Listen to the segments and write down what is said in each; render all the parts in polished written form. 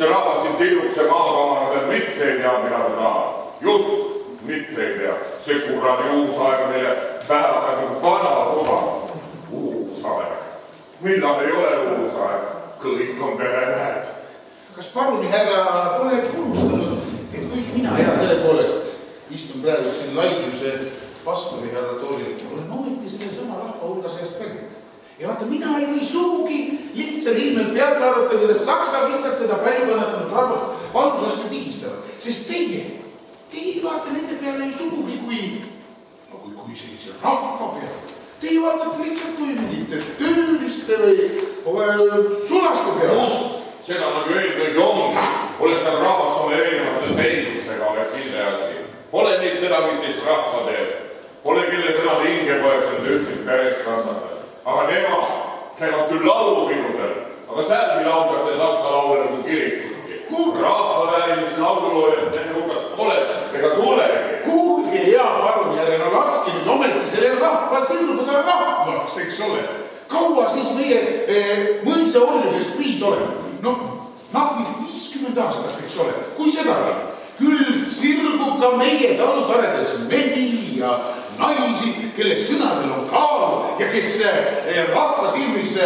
see rahvas siin tillukse maakamana peal mitte ei tea, mida ta tahab. Just, mitte ei tea. See kuradi uus aeg meile päevaga nagu vana kuvama. Uus aeg. Millal ei ole uus aeg? Kõik on peremehed. Kas paruni härra polegi unustanud, et kuigi mina hea tõepoolest istun praegu siin Laiuse pastori härra toolil, olen ometi selle sama rahva hulga seast pärit. Ja vaata, mina ei või sugugi lihtsal ilmel pealt vaadata, kuidas saksa vitsad seda palju kannatanud rahvast algusasti pigistavad. Sest teie vaata nende peale ju sugugi kui sellise rahva peale. Teie vaatate lihtsalt kui mingite tööliste või sulaste peale. Seda nagu eelkõige ongi. Oleks nad rahvas oma erinevate seisustega oleks ise asi. Pole neid seda, mis neist rahva teeb. Pole kelle sõna hinge poeks enda üldsis päris kasvatas. Aga nemad küll laulupidudel, aga sälmi lauldakse saksa laule nagu kirikuski. Rahvaväärist laululoojad nende hulgast pole ega tulegi. Kuulge hea parunjärje, no laske nüüd ometi selle rahval sirguda rahvaks, eks ole. Kaua siis meie mõisa orjusest võid olema? No, napilt 50 aastat, eks ole. Kui seda küll sirgub ka meie talutaredes mehi ja naisi, kelle sõnadel on kaal ja kes rahva silmis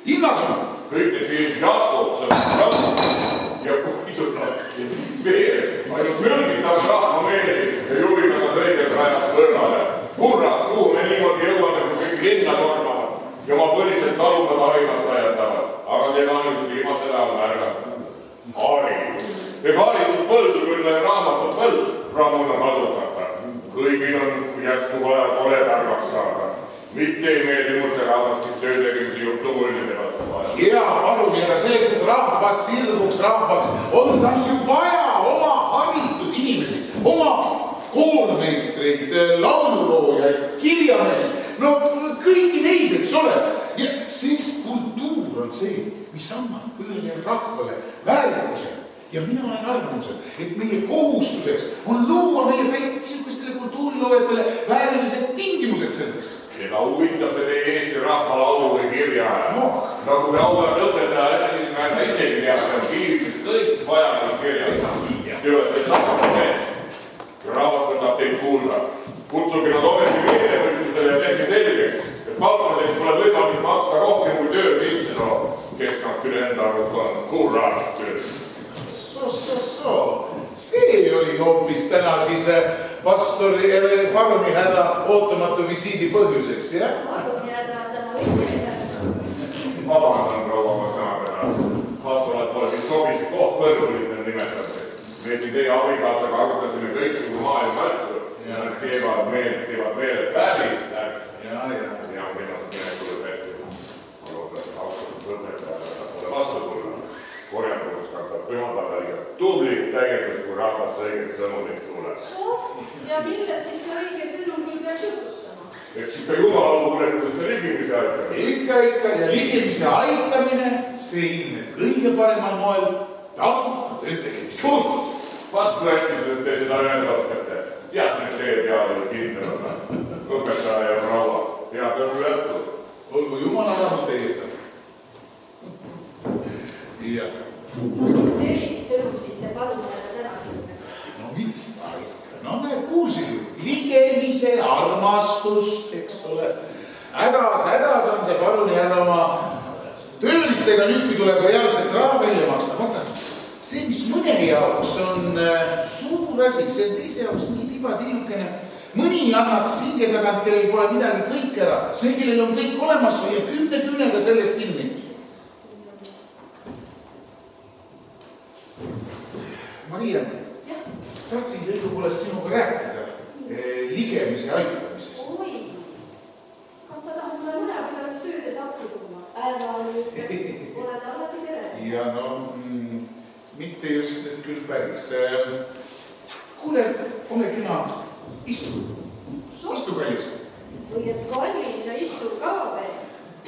hinnas on. Kõik need viid Jakobson ja Kuidunad ja veel, ainult mürgitavad rahva meeli ja juhivad nad õigelt rajad kõrvale. Kurrad, kuhu me niimoodi jõuame, kui kõik linna tormavad ja oma põliselt talumada aimata jätavad. Aga see kahjuks viimasel ajal märgata. Haridus. Ega haridus põldu küll raamatut põld raamuna kasutata. Kõigil on järsku vaja pole targaks saada. Mitte ei meeldi mul see rahvast, mis töö tegemise juttu mulli teevad vaja. Hea parunjärje, selleks, et rahvas sirguks rahvaks, on tal ju vaja oma haritud inimesi, oma koolmeistreid, laululoojaid, kirjamehi, no kõiki neid, eks ole. Ja sest kultuur on see, mis annab ühele rahvale väärikuse. Ja mina olen arvamusel, et meie kohustuseks on luua meie päikesukestele kultuuriloojatele väärilised tingimused selleks. Keda huvitab see teie Eesti rahva laulu või kirja. Nagu me auväärt õpetaja isegi teavad, kiirist kõik vajalikud kirjad. Töövad teid lahkab mees. Ja rahvas võtab teid kuulda. Kutsugi nad ometi meelevõitlusele ja tehke selgeks, et palkadeks pole võimalik maksta rohkem kui töö sisse too. Kes nad küll enda arvust on? Kurrad küll. See oli hoopis täna siis pastori paruni härra ootamatu visiidi põhjuseks, jah? Paruni härra on täna võimeseks. Vabandan proua oma sõnapeda. Vastuoled pole vist sobisi koht kõrgulisel nimetamiseks. Me siin teie abikaasaga arutasime kõiksugu maailma asju ja nad teevad meeled päris särks. Ja millest minekule tehti. Ma loodan, et austatud õpetaja pole vastu tulla. Korjandus kastab pühapäeval tubli täiendus, kui rahvas õiget sõnumit tuleb. Ja millest siis see õige sõnum küll peaks jutustama? Eks ikka jumalalugulekusest ja ligimise aitamine. Ikka ja ligimise aitamine, see ilme kõige paremal moel tasuta töö tegemist. Vaat klastised te seda öelda oskate. Teadsin, et teie peale kindlavad. Õpetaja ja proua. Tead on jättu. Olgu jumala rahu teieta. Ja. See oli sõnum siis see parunjärje täna sõnum. No mis ma ikka? No me kuulsid ju. Ligemise armastust, eks ole. Hädas on see parunjärje oma töölistega nüüd, kui tuleb reaalselt raha välja maksta. Vaata, see, mis mõne jaoks on suur asi, see on teise jaoks nii tibatillukene. Mõni annaks hinge tagant, kellel pole midagi kõik ära. See, kellel on kõik olemas, hoiab 10 küünega sellest kinni. Maria, tahtsin õigupoolest sinuga rääkida ligemise aitamisest. Oi, kas sa tahad mulle mõnel peaks töödes appi tuua? Ära nüüd, oled alati tere. Ja no, mitte just nüüd küll päris. Kuule, ole küna, istu kallis. Või et kallis ja istu ka veel.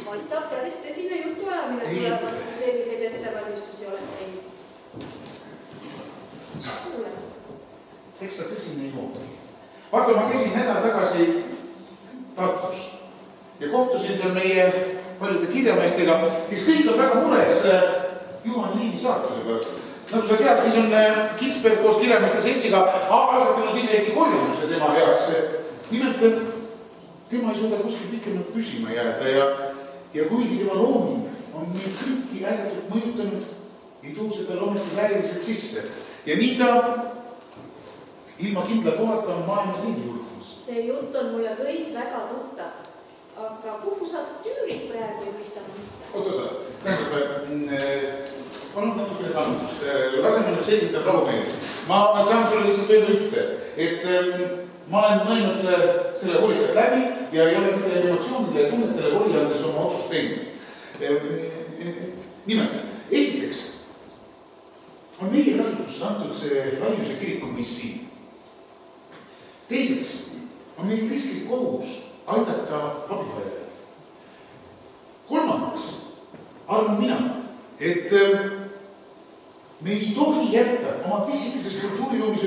Paistab päris tõsine jutu ajamine tulevad, kui selliseid ettevalmistusi oled teinud. Kuule. Eks ta tõsine ei muuta. Vaata, ma käisin nädal tagasi Tartus ja kohtusin seal meie paljude kirjameestega, kes kõik on väga mures Juhan Liivi saatuse pärast. Nagu sa tead, siis on Kitzberg koos kirjameeste seltsiga algatanud isegi korjanduse tema heaks. Nimelt, tema ei suuda kuskil pikemalt püsima jääda ja kuigi tema looming on meid kõiki ääretult mõjutanud, ei too seda loomet vääriliselt sisse. Ja nii ta ilma kindla kohata on maailmas ringi hulkumas. See jutt on mulle kõik väga tuttav. Aga kuhu sa Tüürit praegu ei mõista mõtta? Oota, palun natukene kannatust. Laseme nüüd selgitab rahumeeli. Ma tahan sulle lihtsalt öelda ühte, et ma olen mõelnud selle hoolikalt läbi ja ei ole mitte emotsioonidele ja tunnetele holi andes oma otsust teinud. Nimelt, esiteks on meie kasutuses antud see Laiuse kiriku missiin. Teiseks on meil kristlik kohus aidata abivajajaid. Kolmandaks arvan mina, et me ei tohi jätta oma pisikeses kultuuriruumis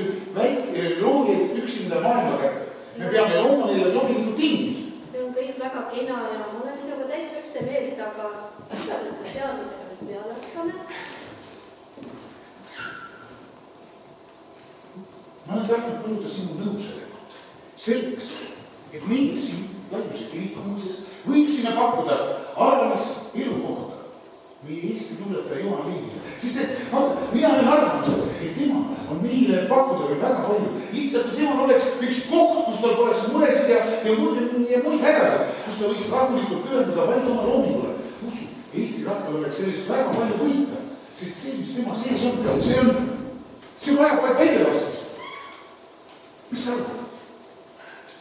loojaid üksinda maailma kätte. Me peame looma neile sobilikud tingimused. See on kõik väga kena ja ma olen sinuga täitsa ühte meelt, aga kuidas me teadmisega nüüd peale hakkame? Ma olen tahtnud paluda sinu nõusolekut selleks, et meie siin Laiuse kirikumises võiksime pakkuda arvalist elukohta meie Eesti tuuletaja Juhan Liivile. Sest et mina olen arvamusel, et tema on meile pakkuda veel väga palju. Lihtsalt kui temal oleks üks koht, kus tal poleks muresid ja muid hädasid, kus ta võiks rahulikult pöörduda vaid oma loomingule. Usu, Eesti rahval oleks sellest väga palju võita, sest see, mis tema sees on, see vajab vaid väljalaskmist. Mis sa arvad?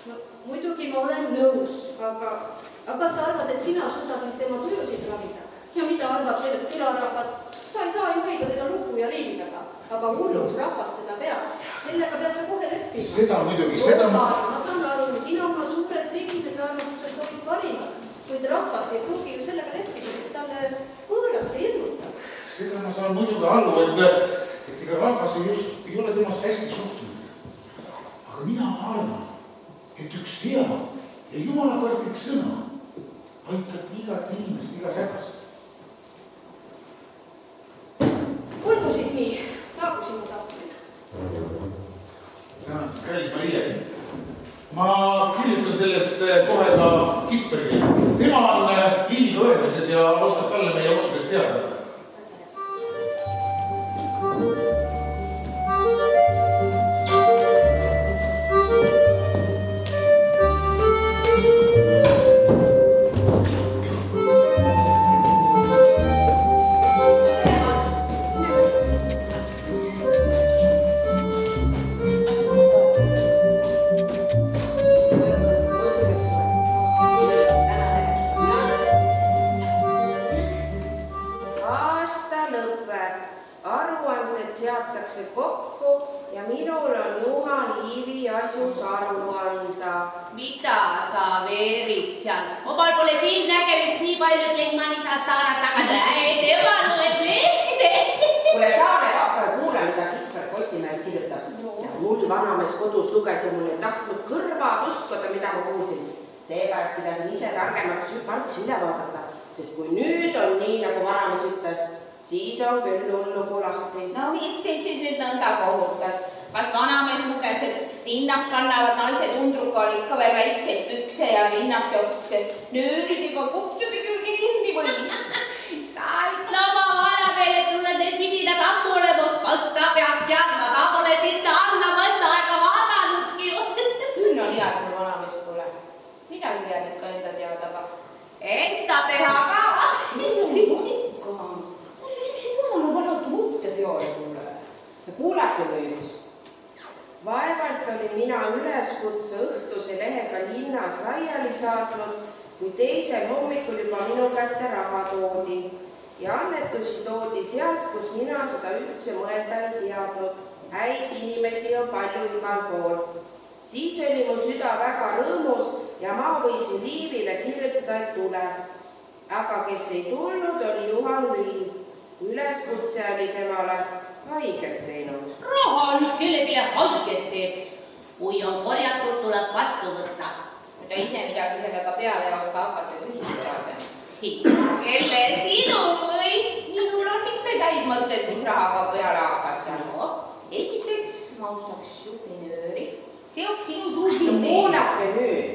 No, muidugi ma olen nõus, aga sa arvad, et sina suudad nüüd tema töösid ravida? Ja mida arvab sellest külarahvas? Sa ei saa ju hoida teda luku ja liividaga, aga hulluks rahvas teda peab. Sellega pead sa kohe leppima. Seda muidugi, Ma saan aru, sina oma suures riigides arvamuses sobib parimad, kuid rahvas ei pruugi ju sellega leppida, sest talle võõrad see hirmutab. Seda ma saan muidugi aru, et ega rahvas ei ole temast hästi suhtunud. Aga mina arvan, et üks hea ja jumalakartlik sõna aitab igat inimest igas hädas. Olgu siis nii, saagu sinu tahtmine. Tänan, kallis Maria. Ma kirjutan sellest kohe ka Kitzbergile. Tema on Liiviga ühenduses ja oskab talle meie otsusest teada. kokku ja minul on Juhan Liivi asjus aru anda. Mida sa veerid seal? Omal pole siin nägemist nii palju, et lehman isast haarata, aga näe, tema loeb lehte. Kuule, saame hakka kuule, mida Kitzberg Postimehes kirjutab. Ja mul vanamees kodus luges ja mul ei tahtnud kõrvad uskuda, mida ma kuulsin. Seepärast pidasin ise targemaks üle vaadata, sest kui nüüd on nii, nagu vanamees ütles, siis on küll hullugu lahti. No mis sind siis nüüd nõnda kohutas? Kas vanamees luges, et rinnaks kannavad naised undrukal ikka veel väikseid pükse ja rinnaks jookse nööridega kuhtude külge kinni või? Sa ütle oma vanameele, et sul on need vidinad ammu olemas, kas ta peaks teadma, ta pole sinna alla mõnda aega vaadanudki. Küll on hea, kui vanamees pole. Midagi jääb ikka enda teada, aga enda teha ka. Mul on vanad mõtteteoori kuule. Kuulake nüüd. Vaevalt oli mina üleskutse õhtuse lehega linnas laiali saatnud, kui teisel hommikul juba minu kätte raha toodi. Ja annetusi toodi sealt, kus mina seda üldse mõelda ei teadnud. Häid inimesi on palju igal pool. Siis oli mu süda väga rõõmus ja ma võisin Liivile kirjutada, et tule. Aga kes ei tulnud, oli Juhan Liiv. Üleskutse oli temale haiget teinud. Raha nüüd kellelegi haiget teeb. Kui on korjatud, tuleb vastu võtta. Kui ta ise midagi sellega peale ei oska hakata küsida. Kelle sinu või? Minul on ikka neid häid mõtteid, mis rahaga peale hakata. No, esiteks ma ostaks su tenööri. See on sinu suur kuulake nüüd.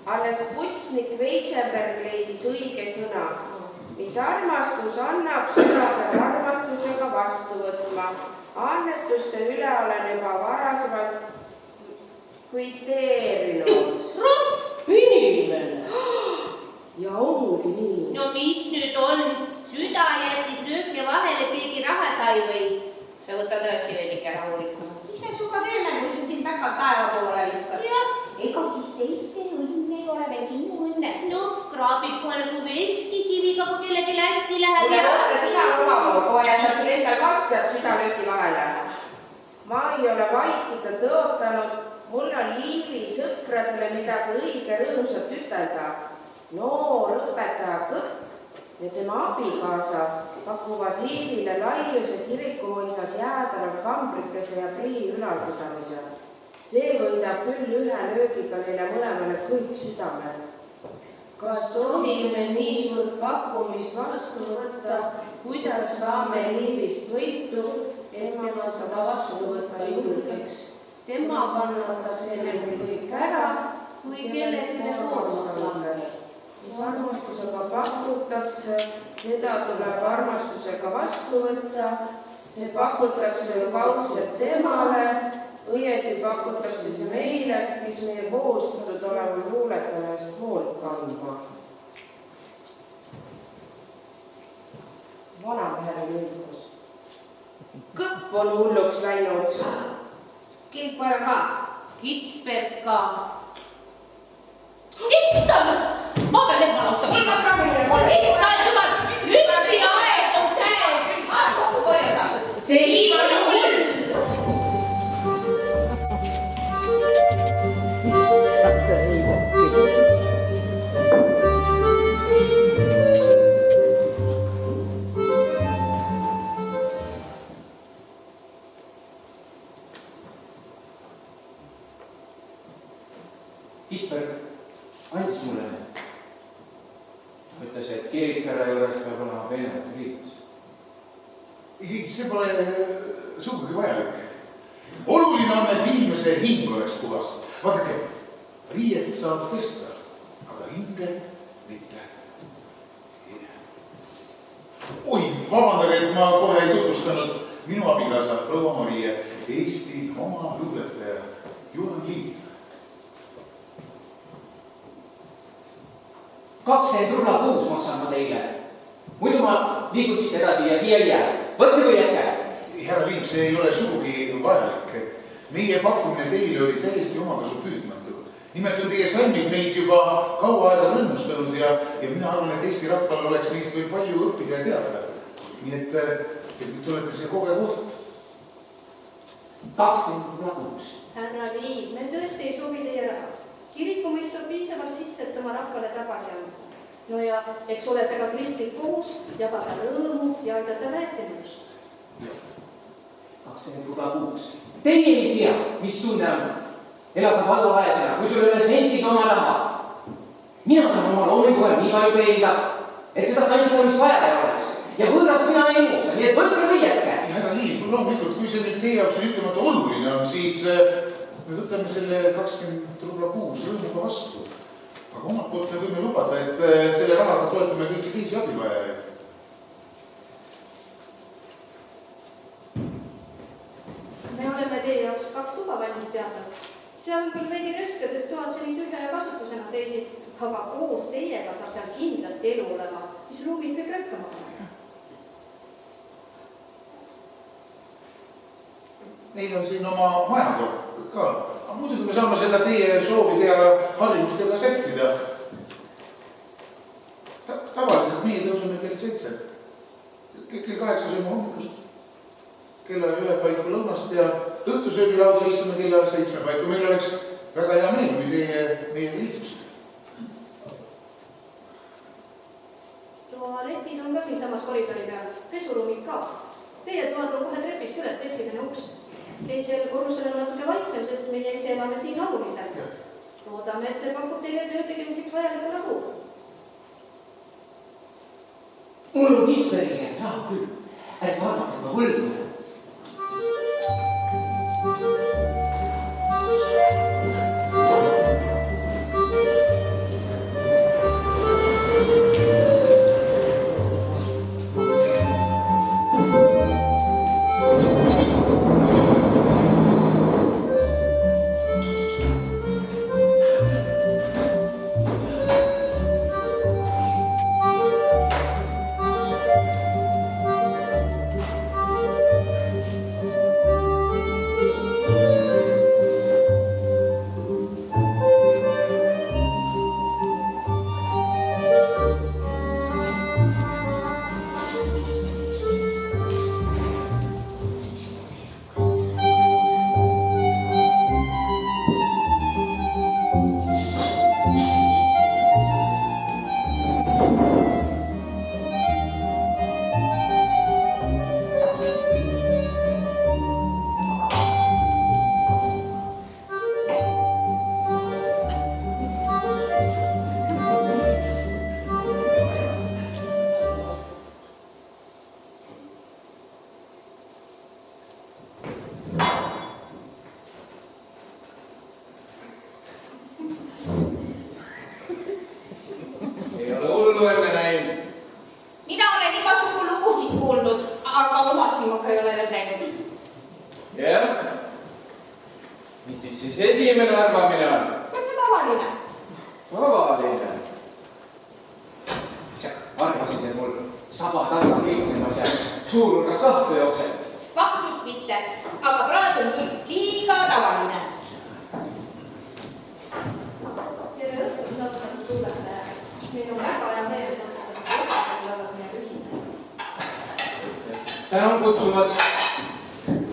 Alles Putsnik Veisenberg leidis õige sõna. Mis armastus annab, seda peab armastusega vastu võtma. Annetuste üle olen juba varasemalt kviteerinud. Inimene. Ja ongi nii. No mis nüüd on? Süda jättis nööke vahele, keegi raha sai või? Sa võta tõesti veidike rahulikuna. Mis me suga teeme, kui sa siin päkad taeva poole viskad? Jah, ega siis teiste õnn ei ole veel sinu õnne. Noh, kraabib kohe nagu veskikiviga, kui kellegi hästi läheb. Kuule, võtta sina oma pool, kohe jätad sul endal kasvjad südamööki vahele. Ma ei ole vaikida tõotanud, mul on Liivi sõpradele midagi õige rõõmsat ütelda. Noor õpetaja Kõpp ja tema abikaasa pakuvad Liivile Laiuse kirikumõisas jäädanud kambrikese ja prii ülalpidamise. See võidab küll ühe löögiga neile mõlemale kõik südamel. Kas tohime nii suurt pakkumist vastu võtta, kuidas saame Liivist võitu, et tema seda vastu võtta julgeks? Tema kannatas ennemgi kõik ära, kui kellegi koormast langeb. Mis armastusega pakutakse, seda tuleb armastusega vastu võtta, see pakutakse kaudselt temale, õieti pakutakse see meile, kes meie kohustatud olema luuletaja eest hoolt kandma. Vanamehe lõigus. Kõpp on hulluks läinud. Kilpar ka, Kitsberg ka. Issand! Ma pean lehma lautama. Issand jumal, lütsi aeg on käes. Kokku korjada. See on hull. Issand ei kokki. Kitsberg andis mulle. Ta ütles, et kirikere juures peab olema peenemad riidus. See pole sugugi vajalik. Oluline on, et inimese hing oleks puhas. Vaadake, riiet saab pesta, aga hinge mitte. Oi, vabandage, et ma kohe ei tutvustanud minu abikaasa proua Marie, Eesti oma luuletaja Juhan Liiv. 20 rubla kuus maksan ma teile. Muidu ma liigun siit edasi ja siia ei jää. Võtke või jätke. Härra Liiv, see ei ole sugugi vajalik. Meie pakkumine teile oli täiesti omakasu püüdmatu. Nimelt on teie salmid meid juba kaua aega rõõmustanud ja mina arvan, et Eesti rahval oleks neist veel palju õppida ja teada. Nii et nüüd olete see kogu aeg oodatud. 20 rubla kuus. Härra Liiv, meil tõesti ei sobi teie raha. Kirikumõist on piisavalt sisse, et oma rahvale tagasi anda. No ja eks ole see ka kristlik kohus, jagada rõõmu ja aidata väetemust. 20 rubla kuus. Teie ei tea, mis tunne on. Elada valda vaesena, kui sul ei ole sentigi oma raha. Mina tahan oma loomikohe nii palju teenida, et seda sandiga, mis vaja ei oleks. Ja võõras mina ei ennusta, nii et võtke või jätke. Härra Liiv, loomulikult, kui see nüüd teie jaoks on ütlemata oluline on, siis me võtame selle 20 rubla kuus rõõmuga vastu. Aga omalt poolt me võime lubada, et selle rahaga toetame kõiki teisi abivajajaid. Me oleme teie jaoks 2 tuba valmis seadnud. Seal on küll veidi rõske, sest toad seni tühja ja kasutusena seisid, aga koos teiega saab seal kindlasti elu olema, mis ruumid kõik rõkkama panema. Neil on siin oma majakorp ka. Muidugi me saame seda teie soovide ja harjumustega sättida. Tavaliselt meie tõuseme kell 7. Kell 8 sööme hommikust, kella 1 paiku lõunast ja õhtusöögilauda istume kella 7 paiku. Meil oleks väga hea meel, kui teie meiega liitusite. Tualetid on ka siinsamas koridori peal, pesuruumid ka. Teie toad on kohe trepist üles, esimene uks. Teisel korrusel on natuke vaiksem, sest meie ise elame siin alumisel. Loodame, et see pakub teile töö tegemiseks vajalikku rahu. Mul Kitsbergiga saab küll. ärge arvake, et ma võlgu olen. Mina olen igasugu lugusid kuulnud, aga oma silmaga ei ole veel näinud. Jah? Mis siis esimene arvamine on? Kas see tavaline? Tavaline. Arvasid, et mul saba taga kilknemas ja suur hulgas kahtu jookseb. Kahtlust mitte, aga praegu on liiga tavaline. Tere õhtust, austatud kuulaja. Meil on väga hea meel, et tänan kutsumast.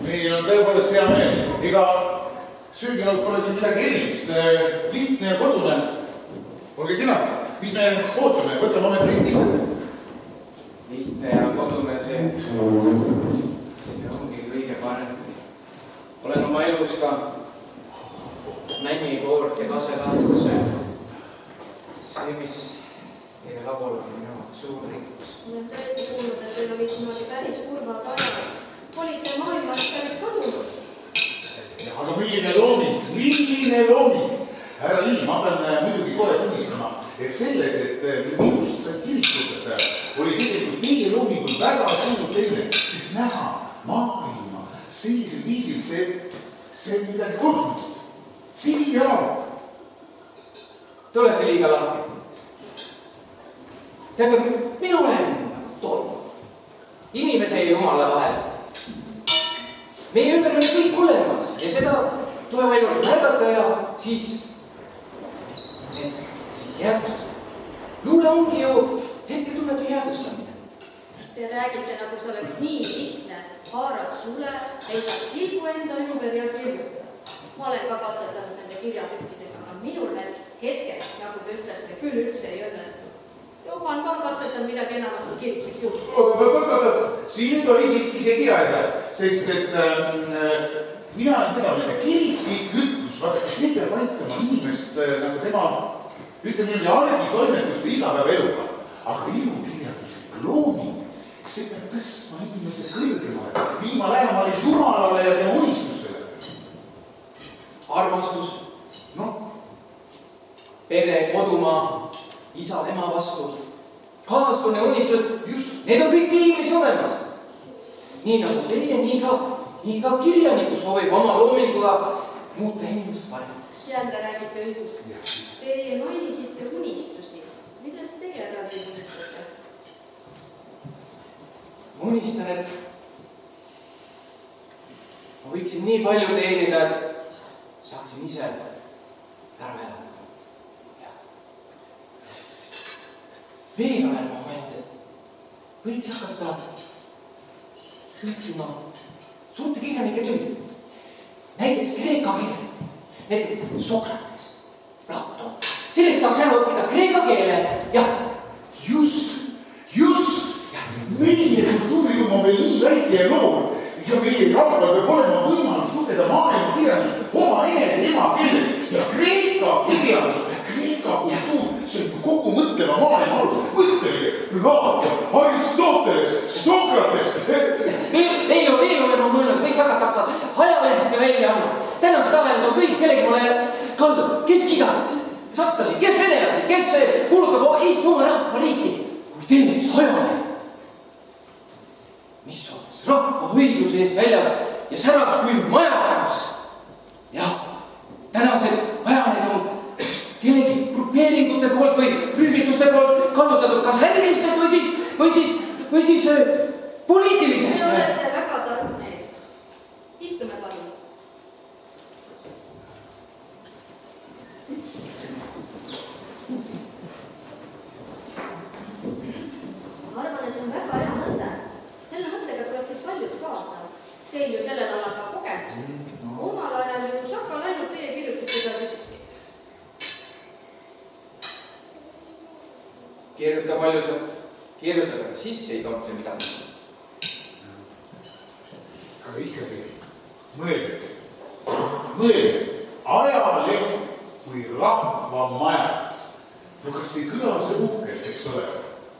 Meil on tõepoolest hea meel. Ega sööginaud pole küll midagi erilist. Lihtne ja kodune. Olge kenad. Mis me ootame? Võtame ometi istet. Lihtne ja kodune see ongi kõige parem. Olen oma elus ka männikoort ja kaselaasta söönud. See, mis teie labol on minu suur rikkus. olen tõesti kuulnud, et teil olid niimoodi päris kurvad ajad. Olite maailmast päris kadunud. Aga milline looming. Härra Liim, ma pean muidugi kohe tunnistama, et selles, et minust sai kirikõpetaja, oli tegelikult teie loomingul väga suur teine, siis näha maailma sellisel viisil, see on midagi kordunud. See on jaavad. Te olete liiga lahti. Teate, mina olen tolmu. Inimese ja jumala vahel. Meie ümber on kõik olemas ja seda tuleb ainult märgata ja siis jäädustada. Luule ongi ju hetketunnete jäädustamine. Te räägite, nagu see oleks nii lihtne. Haarad sule, heidad kilgu enda ümber ja kirjutada. Ma olen ka katsetanud nende kirjatükkidega, aga minul need hetked, nagu te ütlete, küll üldse ei õnnestu. Johan ka katsetan midagi enamat kui kiriklik juht. Oot, siin ei tohi siiski isegi jääda, sest et mina olen seda mõelda, kiriklik ütlus, vaadake, see peab aitama inimest nagu tema, ütleme niimoodi, argitoimetuste igapäevaeluga. Aga ilukirjanduslik looming, see peab tõstma inimese kõrgemale, viima lähemale Jumalale ja tema unistustele. Armastus, pere, kodumaa, isa, ema vastu, kaastunne, unistused, just, need on kõik piiblis olemas. Nii nagu teie, nii ka kirjaniku soovib oma loominguga muuta inimest paremaks. Jälle räägite õigust. Teie mainisite unistusi. Millest teie läbi unistate? Ma unistan, et ma võiksin nii palju teenida, et saaksin ise ära elada. Veel olen moment, et võiks hakata tõlkima suurte kirjanike tööd. Näiteks Kreeka keele, näiteks Sokrates, Platon. Selleks tahaks ära õppida kreeka keele ja Just. Meie kultuuriruum on veel nii väike ja noor ja meie rahval peab olema võimalus lugeda maailma kirjandust oma enese emakeeles ja Kreeka kirjandus, Kreeka kultuur, see on kogu mõtleva tema maailma alus, mõtteline, Platon, Aristoteles, Sokrates. Veel olen ma mõelnud, võiks hakata ajalehte välja andma. Tänased ajalehed on kõik kellegi pole kaldud. Kes kiidab sakslasi, kes venelasi, kes kuulutab Eesti oma rahvariiki. Kui teemeks ajalehe, mis ootas rahva õigluse eest väljas ja säras kui majakas. Jah, tänased ajalehed on kellegi grupeeringute poolt või rühmituste poolt kallutatud kas ärilistest või siis poliitilisest. Te olete väga tark mees. Istume palun. Ma arvan, et see on väga hea mõte. Selle mõttega tuleksid paljud kaasa. Teil ju sellel alal ka kogemus. Omal ajal ju Sakal ainult teie kirjutiste peal küsiski. Kirjuta palju sa kirjutada, aga sisse ei toonud see midagi. Aga ikkagi, mõelge, ajaleht kui rahvamajas. No kas ei kõla see uhkelt, eks ole?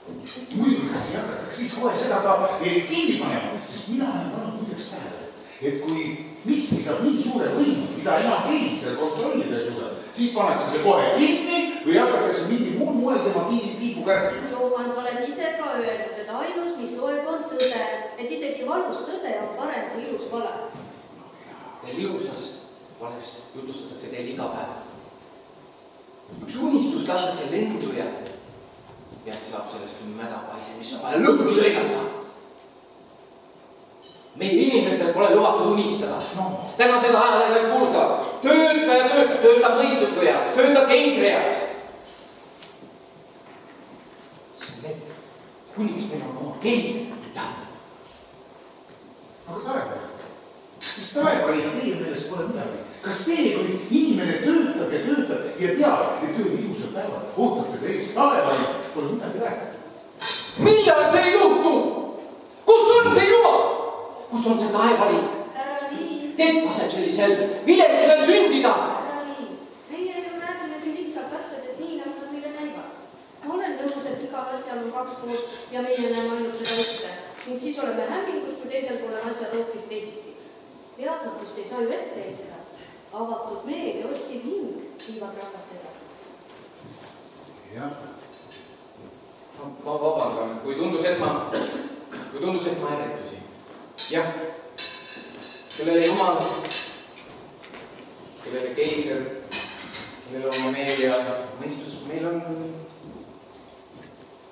Muidugi, kas ei hakataks siis kohe seda ka kinni panema, sest mina olen pannud muideks tähele, et kui miski saab nii suure võimu, mida enam keegi seal kontrollida ei suuda, siis pannakse see kohe kinni või hakatakse mingi muul moel tema tiibu kärpima. Johan, sa oled ise ka öelnud, et ainus, mis loeb, on tõde, et isegi valus tõde on parem kui ilus vale. Teil ilusast valest jutustatakse teil iga päev. Üks unistus lastakse lendu ja saab sellest mädapaise, mis on vaja lõhki lõigata. Meie inimestel pole lubatud unistada. Tänased ajalehed kõik kuulutavad. Tööta mõistliku jaoks, tööta keisri jaoks. Kuni mis meil on oma keisri. Aga siis taevani ja teie meelest pole midagi. Kas see, kui inimene töötab ja teab, et töö ilusal päeval ootab teda ees taevani, pole midagi rääkida? Millal see juhtub? Kus on see jumal? Kus on see taevani? Härra Liiv. Kes laseb sellisel viletsusel sündida? Härra Liiv, meie ju räägime siin lihtsalt asjadest nii, nagu nad meile näivad. Ma olen nõus, et igal asjal on kaks poolt ja meie näeme ainult seda ühte. Ning siis oleme hämmingus, kui teisel pool on asjad hoopis teisiti. Teadmatust ei saa ju ette heita. Avatud meed ja otsiv hing viivad rahvast edasi. Jah. Ma vabandan, kui tundus, et ma ärritusin. Jah, kellele jumal, kellele keiser, kellele oma meel ja mõistus, meil on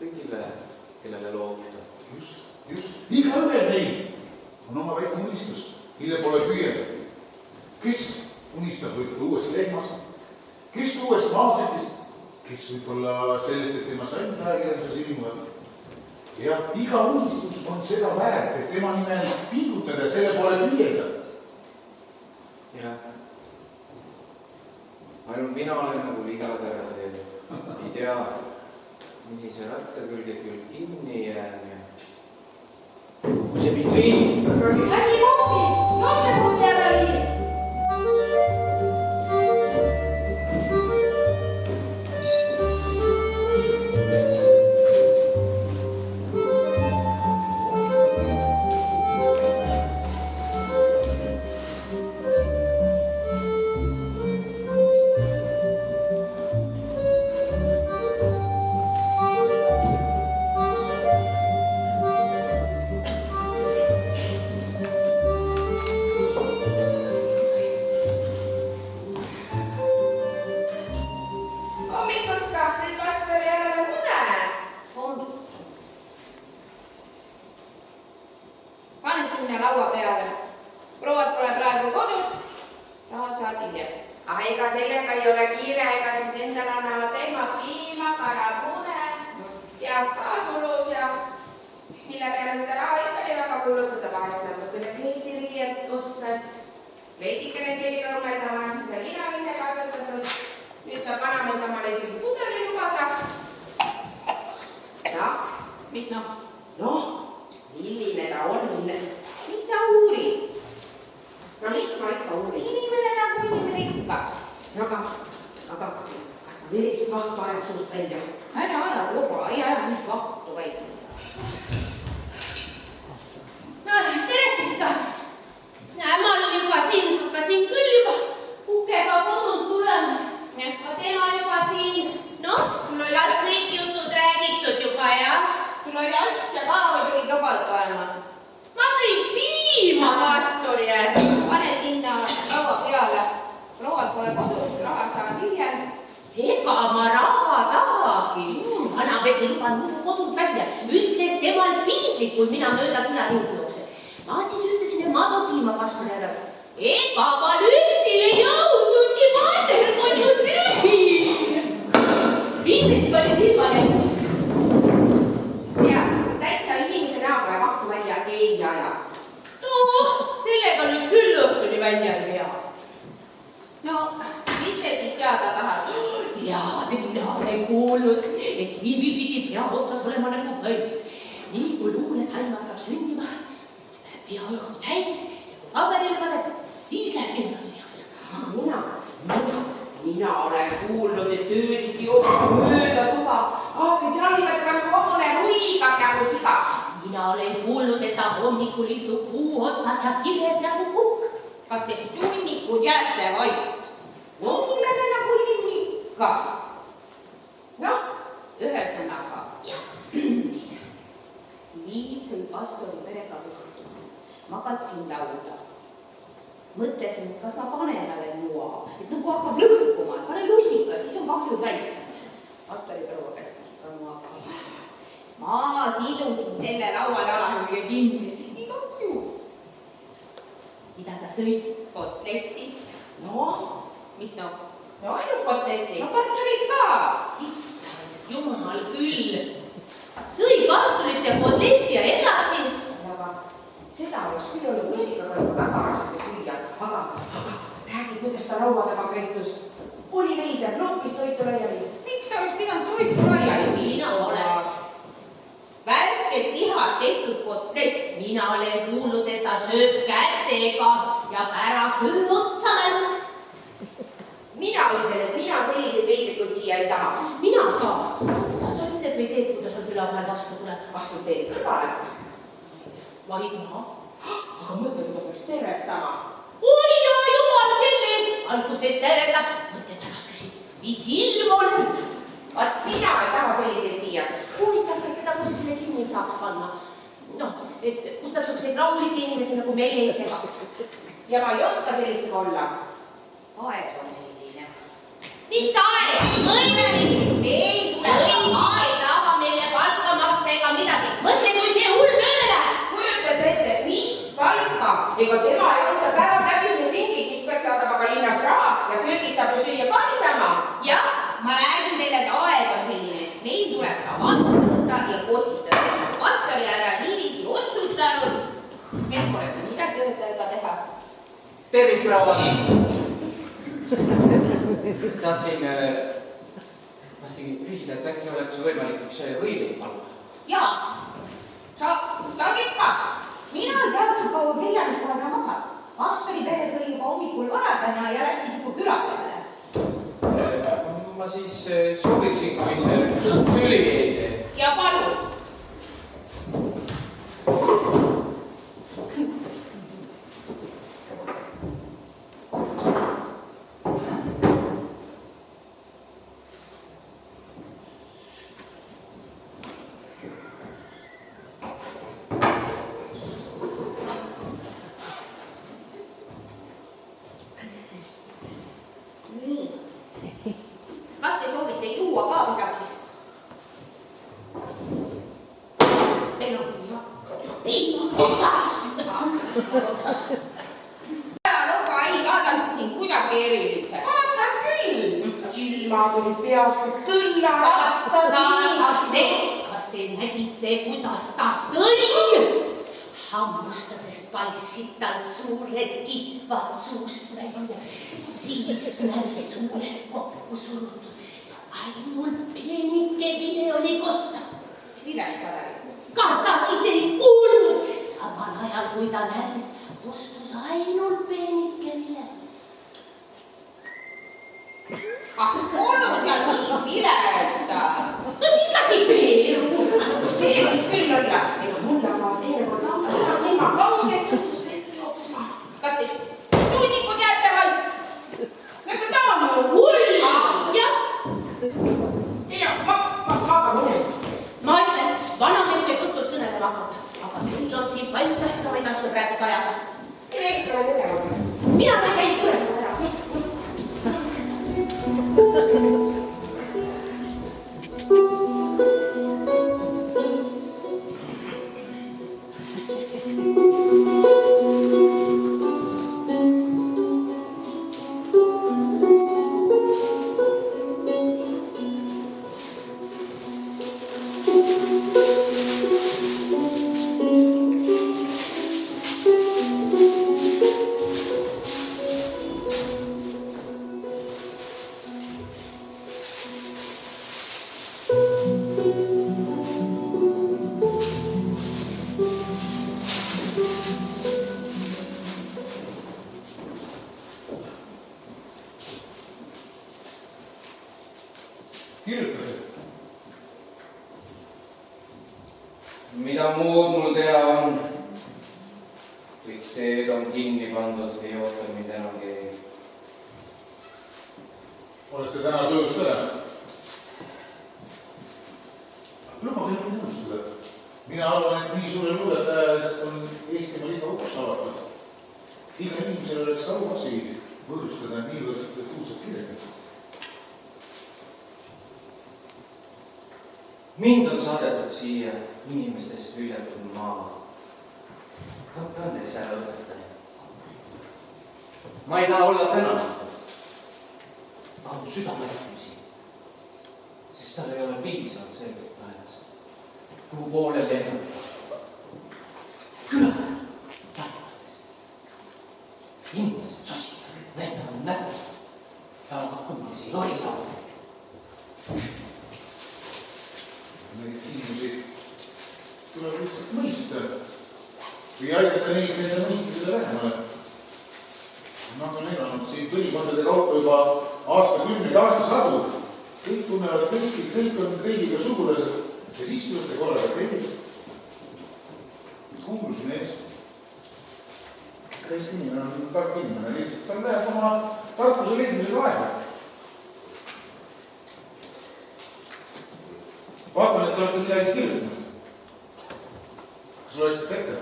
kõigile, kellele loobuda. Just. Igaühel neil on oma väike unistus, mille pole püüelda. Kes unistab võib-olla uuest lehmast, kes uuest maatükist, kes võib-olla sellest, et tema sain ajakirjanduses ilmuvad. Ja iga unistus on seda väärt, et tema nimel pingutada ja selle poole püüelda. Jah. Ainult mina olen nagu vigadega teel. Ei tea, millise ratta külge küll kinni jään ja kuhu see mind viib? Äkki kohvi! Jooste kohvi, härra Liiv! Verist vahtu aja nüüd suust välja. Ära aja luba, ei aja nüüd vahtu välja. Terekist ka siis. Ma olin juba siin, hakkasin küll juba ukega kodunt tulema. Aga tema juba siin, sul oli kõik jutud räägitud juba, jah? Sul oli asja ka või tuli kõbalt olema? Ma tõin piima pastorile. Pane sinna laua peale. Road pole kodus, raha saan hiljem. Ega ma raha tahagi. Vanapes ei lubanud minu kodunt välja. Ütles temal piinlik, kui mina mööda küla ringi jooksen. Ma siis ütlesin, et ma toon piima pastorile. Ega ma lüpsile jõudnudki, mannerg on ju tühi. Viimeks pani tilma läinud. Ja täitsa inimese näoga ja vahtu välja ei aja. Sellega nüüd küll õhtuni välja ei pea. No, mis te siis teada tahad? Jaa, mina olen kuulnud, et Liivi pidi pea otsas olema nagu põlvs. Nii kui luulesalm hakkab sündima, pea õhu täis ja kui paberile paneb, siis läheb linna tühjaks. Mina olen kuulnud, et öösiti jooksma mööda tuba. Kaabid jalgadega kogune ruigab nagu siga. Mina olen kuulnud, et ta hommikul istub puu otsas ja kirjeb nagu kukk. Kas te sunnikud jääte vaid? Inimene nagu ikka. Noh, Ühesõnaga, Liiv sõi pastori perega õhtu. Magatsin lauda. Mõtlesin, kas ma panen talle noa, et nagu hakkab lõhkuma, panen lussika, siis on kahju täis. Pastori proua käskis ka noaga. Ma sidusin selle lauatalasega kinni, igaks juhuks. Mida ta sõi? Kotletti. noh, Mis no? no ainult kotleti. No kartulid ka. Issand jumal küll. Sõi kartulit ja kotletti ja edasi. Aga seda oleks küll olnud lusikaga ikka väga raske süüa. Aga räägi, kuidas ta laua taga käitus. Oli veider, loopis toitu laiali. Miks ta oleks pidanud toitu laiali? Mina olen. Värskest lihast tehtud kotlett. Mina olen kuulnud, et ta sööb kätega ja pärast öö otsa mälub. Mina ütlen, et mina selliseid veidrikuid siia ei taha. Mina ka. Kuidas sa ütled või teed, kui ta sul külapäev vastu tuleb? Vastu teed kõrvale. Vaid maha. Aga mõtle, kui ta peaks teretama. Oi ja jumal selle eest. Alguses teretab. Mõtle pärast küsid, mis ilm on? Vaat mina ei taha selliseid siia. Huvitav, kas seda kuskile kinni saaks panna? Noh, et kus ta suhkseid rahulikke inimesi nagu meie ei segaks. Ja ma ei oska sellistega olla. Aeg on selline. Mis aeg? Mõistlik. Ei tule. Ma ei taha meile palka maksta ega midagi. Mõtle, kui see hull tööle läheb. Kujutad sa ette, mis palka? Ega tema ei olnud päevad läbi siin ringi, kes peaks saadama ka linnas raha ja köögis saab ju süüa ka niisama. Jah, Ma räägin teile, et aeg on selline. Meil tuleb ka vastu võtta ja kostitada. Pastori härra Liivigi otsustanud. Meil pole siin midagi töötajaga teha. tervist, proua! tahtsin küsida, et äkki oleks võimalik üks võileib paluda. Jaa, saab ikka. Mina ei teadnud, kaua kirjanik aega magab. Pastori pere sõi juba hommikul varadana ja läksid juba küla peale. Ma siis sooviksin, kui see tüli ei tee. Ja palun. Kas te soovite juua ka midagi? Meil on piima. Piima? Ajalugu ei vaadanud siin kuidagi erilise. Vaatas küll. Silmad olid peas kui kõlla. Kas te nägite, kuidas ta sõi? Hammustades paistsid tal suured kihvad suust välja, siis näri suule kokku surutud ja ainult peenike vile oli kosta. Vilest järelikult. Kas sa siis ei kuulnud? Samal ajal, kui ta näris, kostus ainult peenike vile. Olnud seal nii vileta. No siis lasi peeru. See võis küll olla. Ega mul aga teinekord hakkas ka silma kauges kutsus vett jooksma. Kas te sunnikud jääte vaid? Ega ta on ju hull. jah, Ja, ma mõtlen. ma ütlen, vanamees võib õhtut sõnelema hakata, aga meil on siin palju tähtsamaid asju praegu ajada. Teeme ekstra tegema. mina käin põlema ära siis. kirjutasid. Mida muud mul teha on? Kõik teed on kinni pandud, ei oota mind enam keegi. Olete täna tööst ära? Lubage nüüd nõustada. Mina arvan, et nii suure luuletaja eest on Eestimaal iga uks avatud. Iga inimesel oleks auasi võõrustada niivõrd kuulsat kirjandust. Mind on saadetud siia inimestest hüljatud maa. Võtta õnneks ära õpetaja. Ma ei taha olla tänavatud. Aga mu südame jätkub siin. Sest tal ei ole piisavalt selgelt taevas. Kuhu poole lennata. Küladel tähtades. Inimesed sosistavad, näitavad näpud. Laulavad kummalisi lorilaule. Neid inimesi tuleb lihtsalt mõista või aidata neid nende mõistmisele lähemale. Nad on elanud siin põlvkondade kaupa juba aastakümneid, aastasadu. Kõik tunnevad kõiki, kõik on kõigiga sugulased ja siis tulete korraga kõigil. Kuulus mees. Täis inimene on tark inimene, lihtsalt tal läheb oma tarkuse leidmisega vaeva. Vaatan, et te olete midagi kirjutanud. Kas loeksite ette?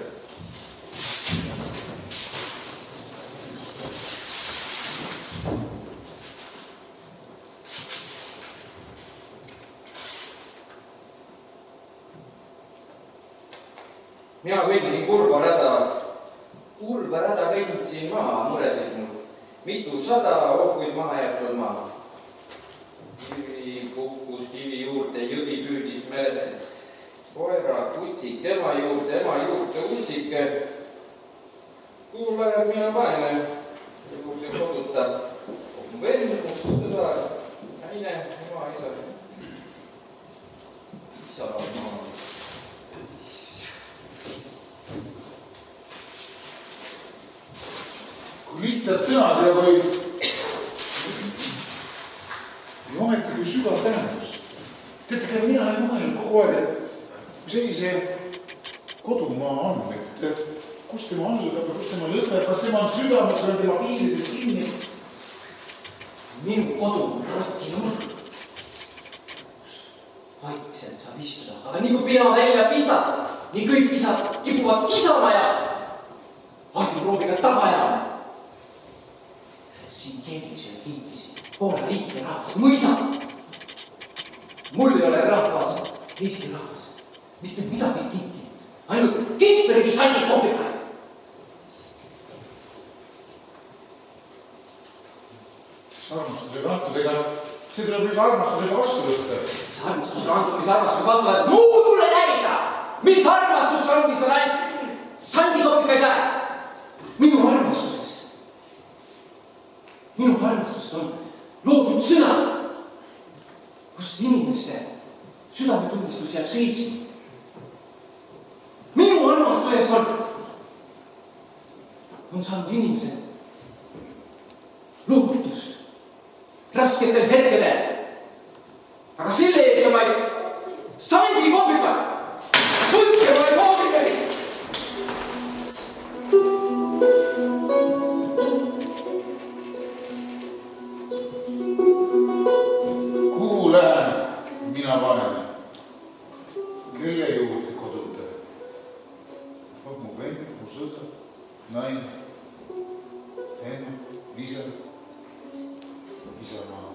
Mina kõndisin kurva räda kõndsin maha, muresid mul. Mitusada ohkuid maha jätnud maha. Kivi kukkus kivi juurde, jõgi püüdis meresse. Koera kutsik ema juurde ussike. Kuhu läheb mina vaene? Kuhu see kodutab? Mu vend, mu sõsar, naine, ema, isa. Isa maa. Kui lihtsad sõnad ja kui ometi kui sügav tähendus. Teate, mina olen mõelnud kogu aeg, et mis asi see kodumaa on, et kus tema algab ja kus tema lõpeb, kas tema on südames või on tema piirides kinni. Minu kodu on roti nurk. Vaikselt saab istuda, aga nii kui pina välja pistad, nii kõik pisad kipuvad kisama ja ahjuprooviga taga jääma. Siin keemisele kinkisin poole riiki rahvas, mõisad. Mul ei ole rahvas, Eesti rahvas, mitte midagi kinkinud, ainult Kingsbergi sandid kopipäev. Armastusega antud, ega see tuleb nüüd armastusega vastu võtta. Mis armastusega antud, mis armastusega vastu võtta, muu mulle näida! Mis armastus on, mis on ainult sandikopipäev käe? Minu armastusest on loodud sõna, kus inimeste südametunnistus jääb seisma. Minu armastusest on saanud inimesed lootust, raske rasketel hetkedel. Aga selle eest ma saingi kohvida. Võtke ma ei kohvida. Kuhu lähen? Mina panen. Kelle juurde kodude? Mu vend, mu sõda, naine, ema, isa, isamaa.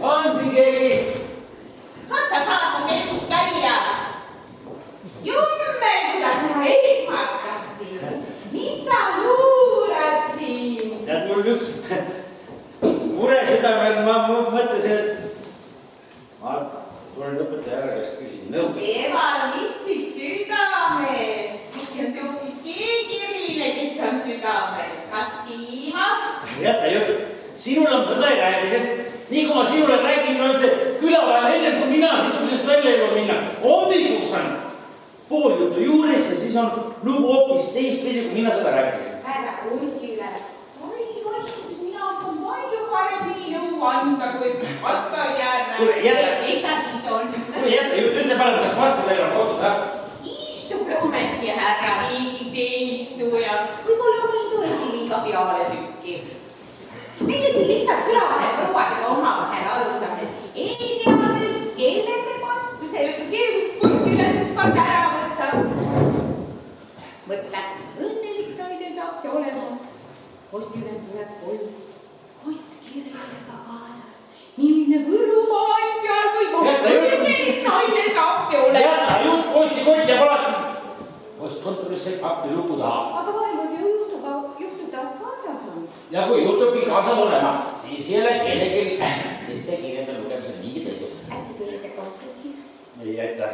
On siin keegi? Kas sa saad mu keskust välja? Jummel, kuidas sa ehmatasid. Mis sa luurad siin? Tead, mul üks mure südamel, ma mõtlesin, et ma tulen õpetaja ära käest küsin nõu. Evalistid südamel. Äkki on see hoopis keegi eriline, kes on südamel. Kas piima? Jäta jutt. Sinul on seda ei räägi, sest nii kui ma sinule räägin, on see külavaja enne, kui mina siit kusest välja jõuan minna. Hommikuks on pool juttu juures ja siis on lugu hoopis teistpidi, kui mina seda räägin. Härra Kuskile. Oi, vastus, mina oskan palju paremini nõu anda, kui vastal jääd. Kuule, jäta. Mis ta siis on? Kuule, jäta jutt, ütle parem, kas vastu veel on kodus, jah? Istuge ometi, härra riigiteenistuja. Võib-olla on tõesti liiga peale tükki. Meie siin lihtsalt külavahe prouadega omavahel arutame, et ei tea nüüd, kelle see postületus kord ära võtab. Mõtle, õnnelik naine saab see olema. Postülem tuleb koju, kott kirjadega kaasas. Milline võlumaa seal võib olla, õnnelik naine saab see olema. Jäta jutt, postikott jääb alati postkontorisse pappi lugu taha. Aga vaevalt juhtuda kaasas on. Ja kui jutubki kaasas olema, siis ei ole kellelgi teiste kirjade lugemisel mingit õigust. Äkki teete konflikti? Ei jäta.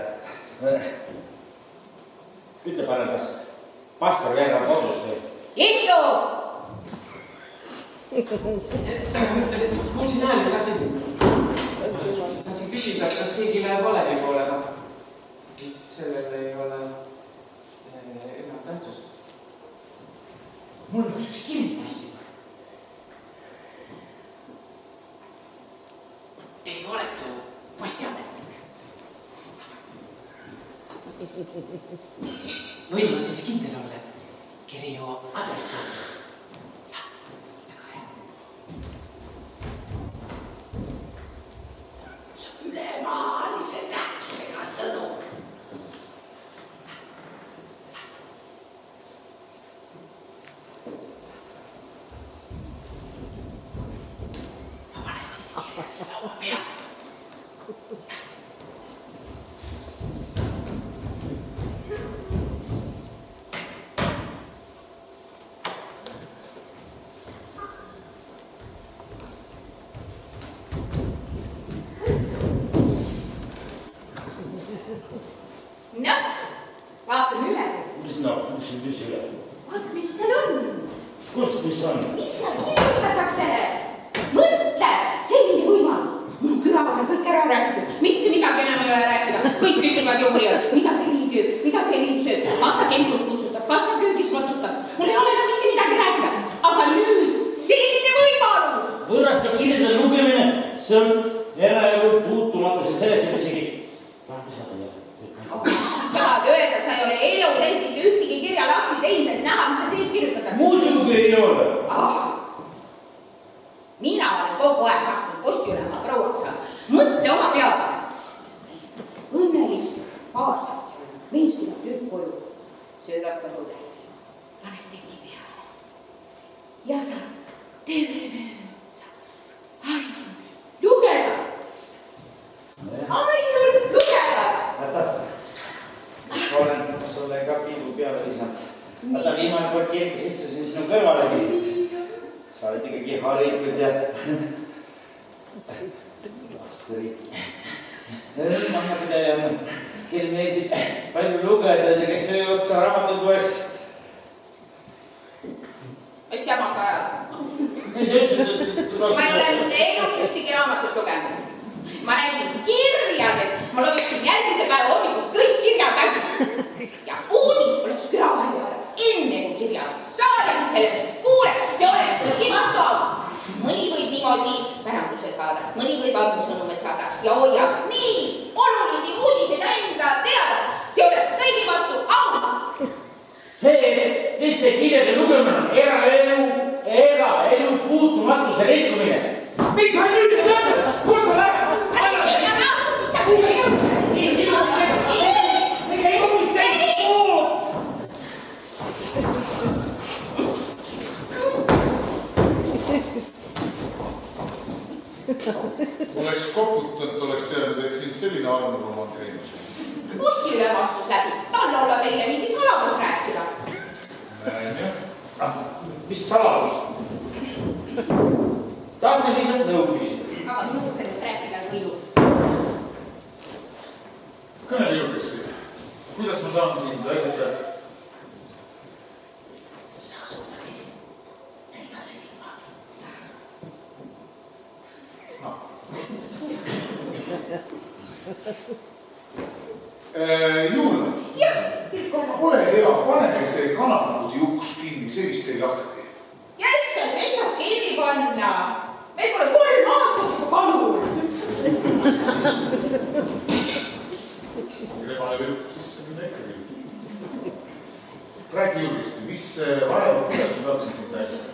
Ütle parem, kas pastor veel on kodus või? Istu! Kuulsin hääli, tahtsin küsida, kas keegi läheb Olevi poolega. Sellel ei ole enam tähtsust. Mul on üks kindlasti. Teil olete postiamet. Võin ma siis kindel olla, et kiri jõuab adressaadi. See on ülemaalise tähtsusega sõnum. Ma panen siis kirjas laua peale. Noh, vaatame üle. Mis üle? Vaata, mis seal on. Kus, mis on? Mis seal kirjutatakse? Mõtle, selline võimalus. Mul on külavahe kõik ära räägitud. Mitte midagi enam ei ole rääkida. Kõik küsivad juurijad. Mida selline tööb? Mida selline sööb? Kas ta kempsust kustutab? Kas ta köögis matsutab? Mul ei ole enam mitte midagi rääkida. Aga nüüd selline võimalus. Võõraste kirjade lugemine, see on eraelu puutumatus ja sellest juba isegi Saad öelda, et sa ei ole elu teistik ühtegi kirja lahti teinud, et näha, mis seal sees kirjutatakse. muidugi ei ole. Mina olen kogu aeg tahtnud postiülema prouaks saada. Mõtle oma peale. Õnnelik paar saab seal. Mees tuleb tööd koju. Söödab ka tule. ja sa terve ööd ainult lugevad. Ainult lugevad. Vaata, ma olen sulle ka pilgu peale lisanud. Vaata, viimane kord kirkus istusin sinu kõrvalegi. Sa oled ikkagi haritud ja mannapidaja on, kel meeldib palju lugeda ja kes söö otsa raamatud poeks. Mis jama sa ajad? Ma ei ole mitte enam ühtegi raamatut lugenud. Ma räägin kirjadest. Ma loeksin järgmise päeva hommikuks kõik kirjad läbi. Ja uudis oleks küravahel teada. Enne kui kirjad saadagi sellest kuuleks, see oleks kõigi vastu au. Mõni võib niimoodi päranduse saada, mõni võib albusõnumeid saada ja hoiab nii olulisi uudiseid enda teada. See oleks kõigi vastu au. See teiste kirjade lugemine on eraelu puutumatuse rikkumine. Mis sa nüüd tead? Kus sa lähed? Oleks koputanud, oleks teadnud, et siin selline armuroman käimas. Kuskil öömastus läbi. Talle olla teile mingi saladus rääkida. Näen jah. Mis saladus? Tahtsin lihtsalt nõu küsida. Aga minul sellest rääkida ei võidu. Kõne julgesti. Kuidas ma saan sind aidata? Sa suudagi nelja silma. Juula, Jah, kõik korra. ole hea, pane see kanapuudi uks kinni, see vist ei lahti. Jessas, estas kinni panna. Meil pole 3 aastat juba kanul. Rebane vilk sisse minna ikkagi. Räägi julgesti, mis vaeva, kuidas ma saaksin sind aidata?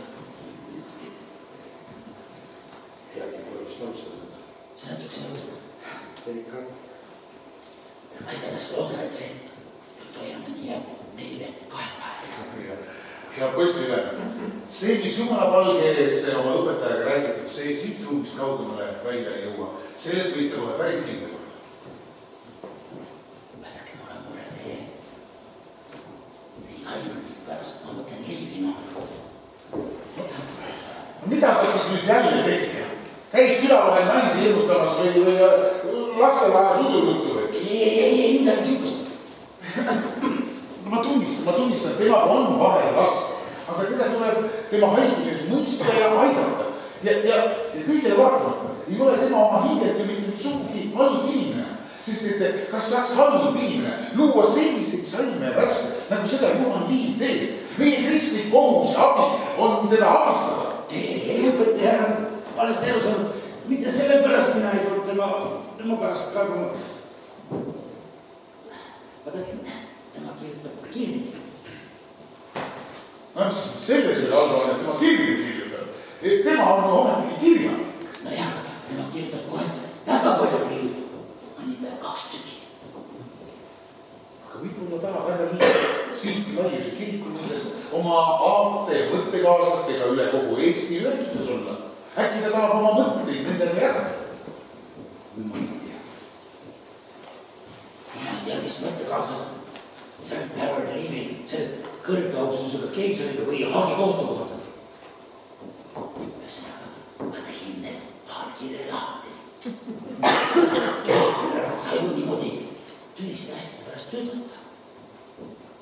Teagi kodust alustatud. See on niisugune delikaatne. Ma igatahes loodan, et see toimani jääb meile kahe vahel. Hea postiüle, see, mis jumala palge ees oma õpetajaga räägitud, see siit ruumist kaugemale välja ei jõua. Selles võid sa kohe päris kindel olla. Vaadake, mul on mure teie ainult pärast, ma mõtlen leivima. Mida ta siis nüüd jälle tegi? Käis külavahel naisi hirmutamas või lastelajas udujuttu või? Ei, midagi sihukest. Ma tunnistan, tema on vahel raske, aga teda tuleb tema haiguses mõista ja aidata. Ja kõigele vaatamata ei ole tema oma hingelt ju mitte sugugi halb inimene, sest et kas saaks halb inimene luua selliseid salme ja värsse, nagu seda Juhan Liiv teeb. Meie kristlik kohus ja abi on teda abistada. Ei, õpetaja on valesti aru saanud. Mitte sellepärast mina ei tulnud tema pärast ka, kui ma... Vaadake, tema kirjutab kirja. No mis selles oli halva, et tema kirju kirjutab. Tema on ometigi kirja. No jah, tema kirjutab kohe väga palju kirju. Mõni peale 2 tükki. Aga võib-olla tahab härra Liiv siit laiuse kirikudes oma aate ja mõttekaaslastega üle kogu Eesti ühenduses olla. Äkki ta tahab oma mõtteid nendega jagada? Ma ei tea. Mina ei tea, mis mõttekaaslased. See on härra Liivil selle kõrgeaususega keisariga või Haagi kohtu kohta. Ühesõnaga, ma tegin need paar kirja lahti. Keisariga sai ju niimoodi tüliste asjade pärast töötada.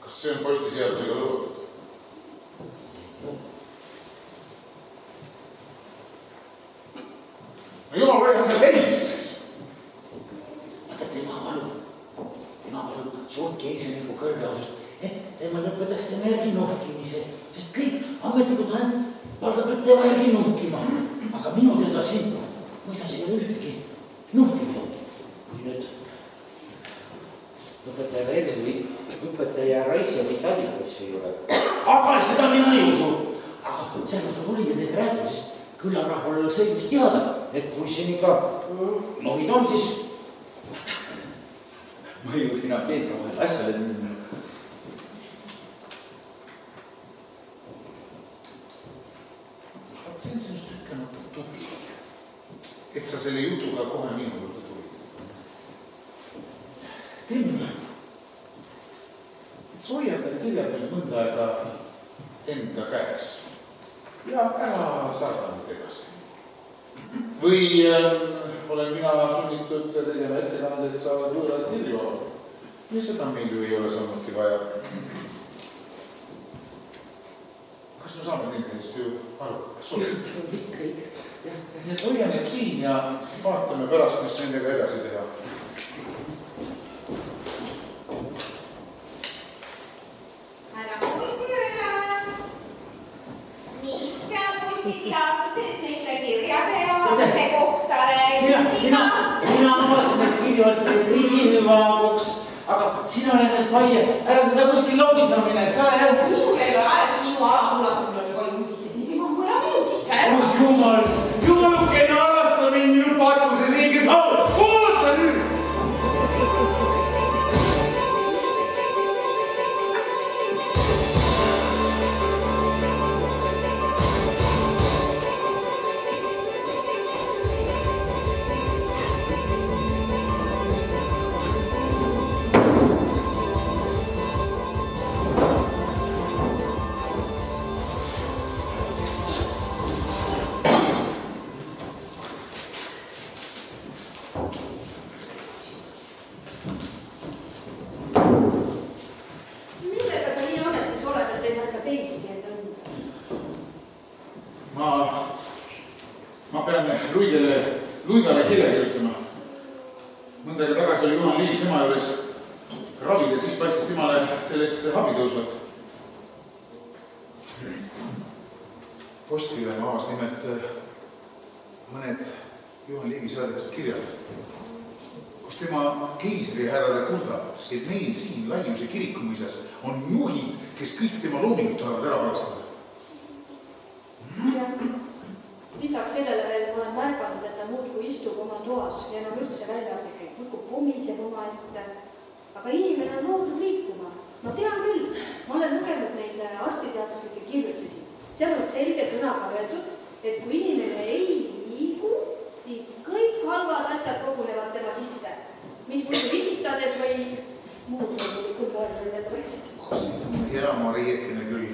Kas see on postiseadusega lubatud? No jumal või on see sellises siis? Vaata, tema palub suurt keisariga kõrgeausust, et tema lõpetaks tema järgi nuhkimise, sest kõik ametlikud on palgatud tema järgi nuhkima. Aga minu teada siin mõistas ei ole ühtegi nuhkima. Kui nüüd õpetaja Leedes või õpetaja Raisi või Tallinnas ei ole. Aga seda mina ei usu. Aga sellest ma tulin ja teid rääkima, sest külarahval oleks õigus teada, et kui siin ikka nohid on, siis ma ei või enam teed vahel asjale minna. see on sinust ütlematult tubli, et sa selle jutuga kohe minu juurde tulid. Teeme nii, et sa hoiad need kirjad nüüd mõnda aega enda käes ja ära saada nüüd edasi. Või olen mina sunnitud tegema ettekande, et saavad võõrad kirju. Ja seda meil ju ei ole samuti vaja. Kas me saame nendest ju aru? Ikka. Nii et hoia need siin ja vaatame pärast, mis nendega edasi teha. Härra Kustiöö, mis seal postiteaduses nende kirjade ja laste kohta räägib? Mina avasin need kirjad kõigi hüvakuks, aga sina oled need Maie, ära seda kuskil loobisama mine, sa jah. Minul ei ole aega sinu alakuulatud, on juba uudised, nii tema pole minu sisse ära. Jumalukene alasta mind minu paatuses ei kes oota nüüd! Millega sa nii ametis oled, et ei märka teisigi enda ümber? Ma pean Luigale kirja kirjutama. Mõnda aega tagasi oli Juhan Liiv tema juures ravid ja siis paistis temale sellest abi tõusvat. Postiülem avas nimelt mõned Juhan Liivi saadetud kirjad, kus tema keisrihärrale kurdab, et meil siin Laiuse kirikumisas on juhid, kes kõik tema loomingut tahavad ära varastada. Lisaks sellele veel ma olen märganud, et ta muudkui istub oma toas ja enam üldse väljas ikka muudkui pomiseb oma ette. Aga inimene on loodud liikuma. Ma tean küll, ma olen lugenud neid arstiteaduslikke kirjutisi. Seal on selge sõnaga öeldud, et kui inimene ei liigu, siis kõik halvad asjad kogunevad tema sisse. Mis muidu vigistades või muud kui mõelda võiksid. Hea Mariekene küll.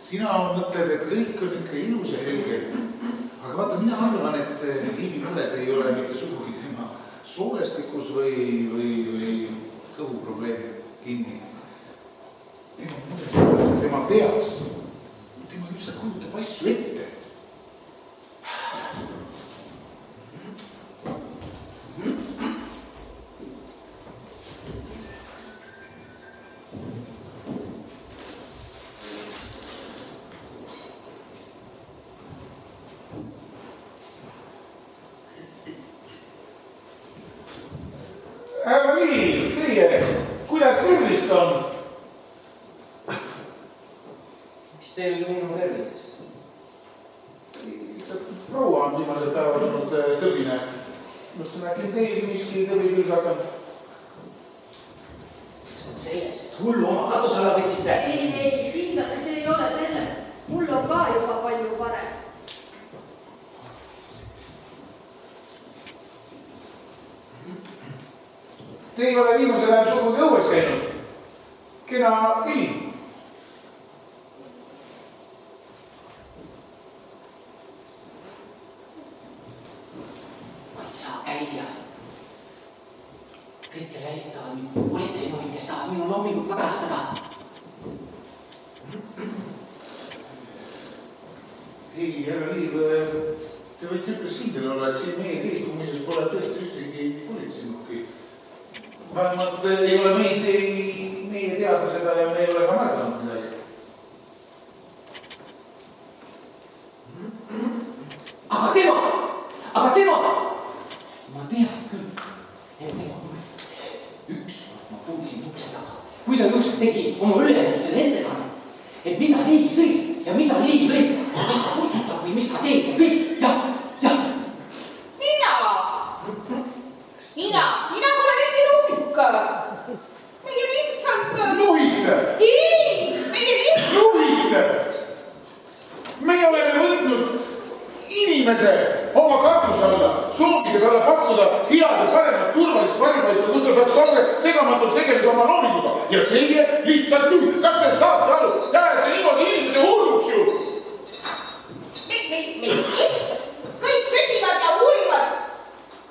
Sina mõtled, et kõik on ikka ilus ja helge. Aga vaata, mina arvan, et Liivi mured ei ole mitte sugugi tema soolestikus või kõhuprobleemid kinni. Tema peas. Tema lihtsalt kujutab asju ette. Härra Liiv, teie, kuidas tervist on? Mis teil minu tervises? Proua on viimasel päeval olnud tõbine. Mõtlesin, äkki teil miski tõbi küll hakanud. See on selles, et hullu oma katus alla võtsite. Ei, kindlasti see ei ole sellest. Mul on ka juba palju parem. Te ei ole viimasel ajal sugugi õues käinud. Kena ilm. Ma ei saa käia. Kõike läitavad mind politseijuhid, kes tahavad minu loomingut varastada. Ei, härra Liiv, te võite üpris kindel olla, et siin meie kirikumises pole tõesti ühtegi politseinuhki. Vähemalt ei ole meie teada seda ja me ei ole ka märganud midagi. Aga tema! Ma tean küll, et tema mulle. Ükskord ma kuulsin ukse taga, kui ta just tegi oma ülemustele ettekannet, et mida Liiv sõi ja mida Liiv lõi, kas ta kutsutab või mis ta teeb ja kõik, jah. Mina pole mingi lubik. Mingi lihtsalt... Nuhite! Ei! inimese oma katuse alla, soovige talle pakkuda head ja paremat turvalist varjupaiku, kus ta saaks valge segamatult tegeleda oma loominguga. Ja teie lihtsalt nüüd, kas te saate aru, te ajate niimoodi inimese hulluks ju. Kõik küsivad ja uurivad.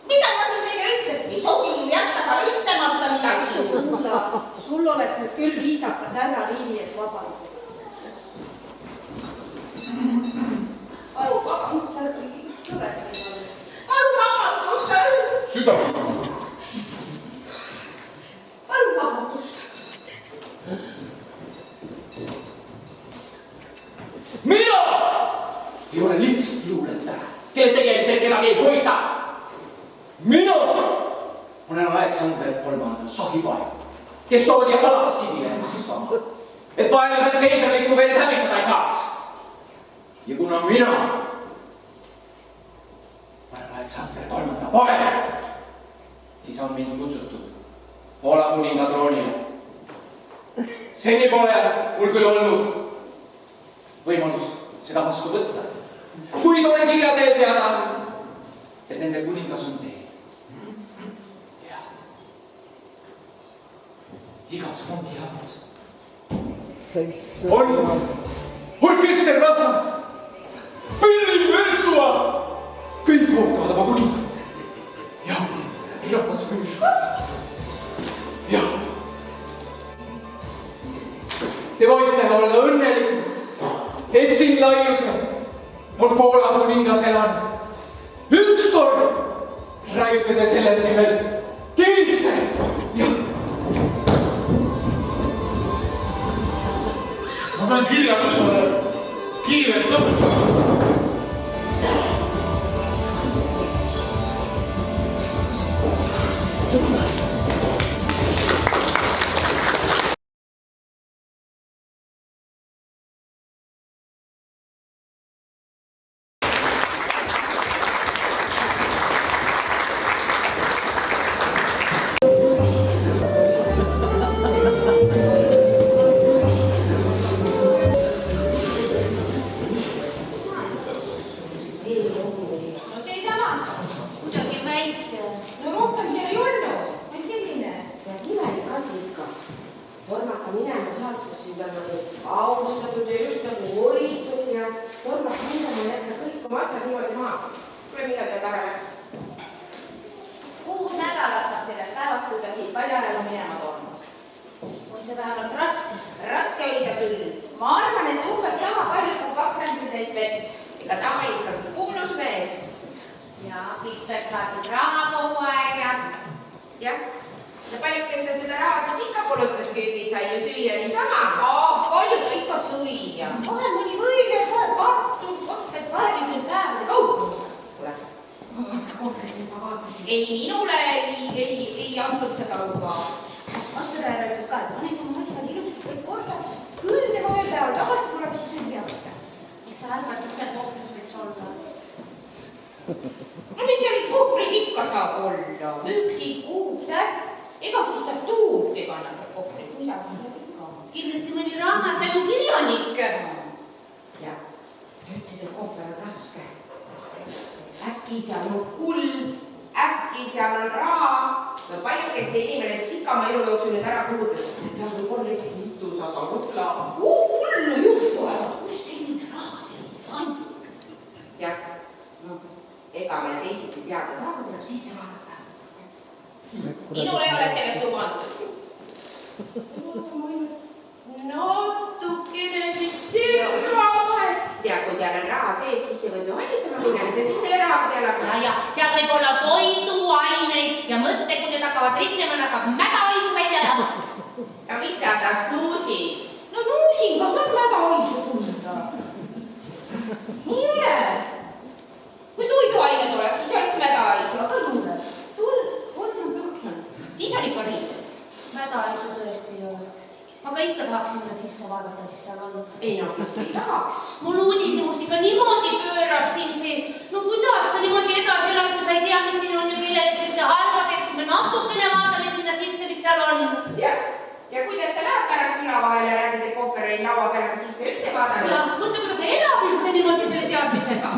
Mida ma sul teile ütlen? Ei sobi ju jätta ka ütlemata midagi. Ulla, sul oleks nüüd küll viisakas ära riimi ees vabandada. Palu vabandust. Kõverdagi. Palu vabandust. Südamega. Palu vabandust. Mina ei ole lihtsalt luuletaja, kelle tegemisel kedagi ei hoida. Mina olen Aleksander III sahipaev, kes toodi Alaskivile kasvama, et vaenlased keisrlikku veel hävitada ei saaks. Ja kuna mina olen Aleksander III poeg, siis on mind kutsutud Poola kuninga troonile. Seni pole mul küll olnud võimalust seda vastu võtta. Kuid olen kirja teel teada andnud, et nende kuningas on tee. Ja igas fondi jaamas on orkester vastas. Pilli Mürtsuad! Kõik ootavad oma kuningat. Ja rahvas püüab. Ja te võite olla õnnelikud, et siin laiusel on Poola kuningas elanud. Ükskord raiuge te selle asemel kivisse ja Ma pean kirja kiirelt lõpetama. Mõtle, kuidas sa elad üldse niimoodi selle teadmisega.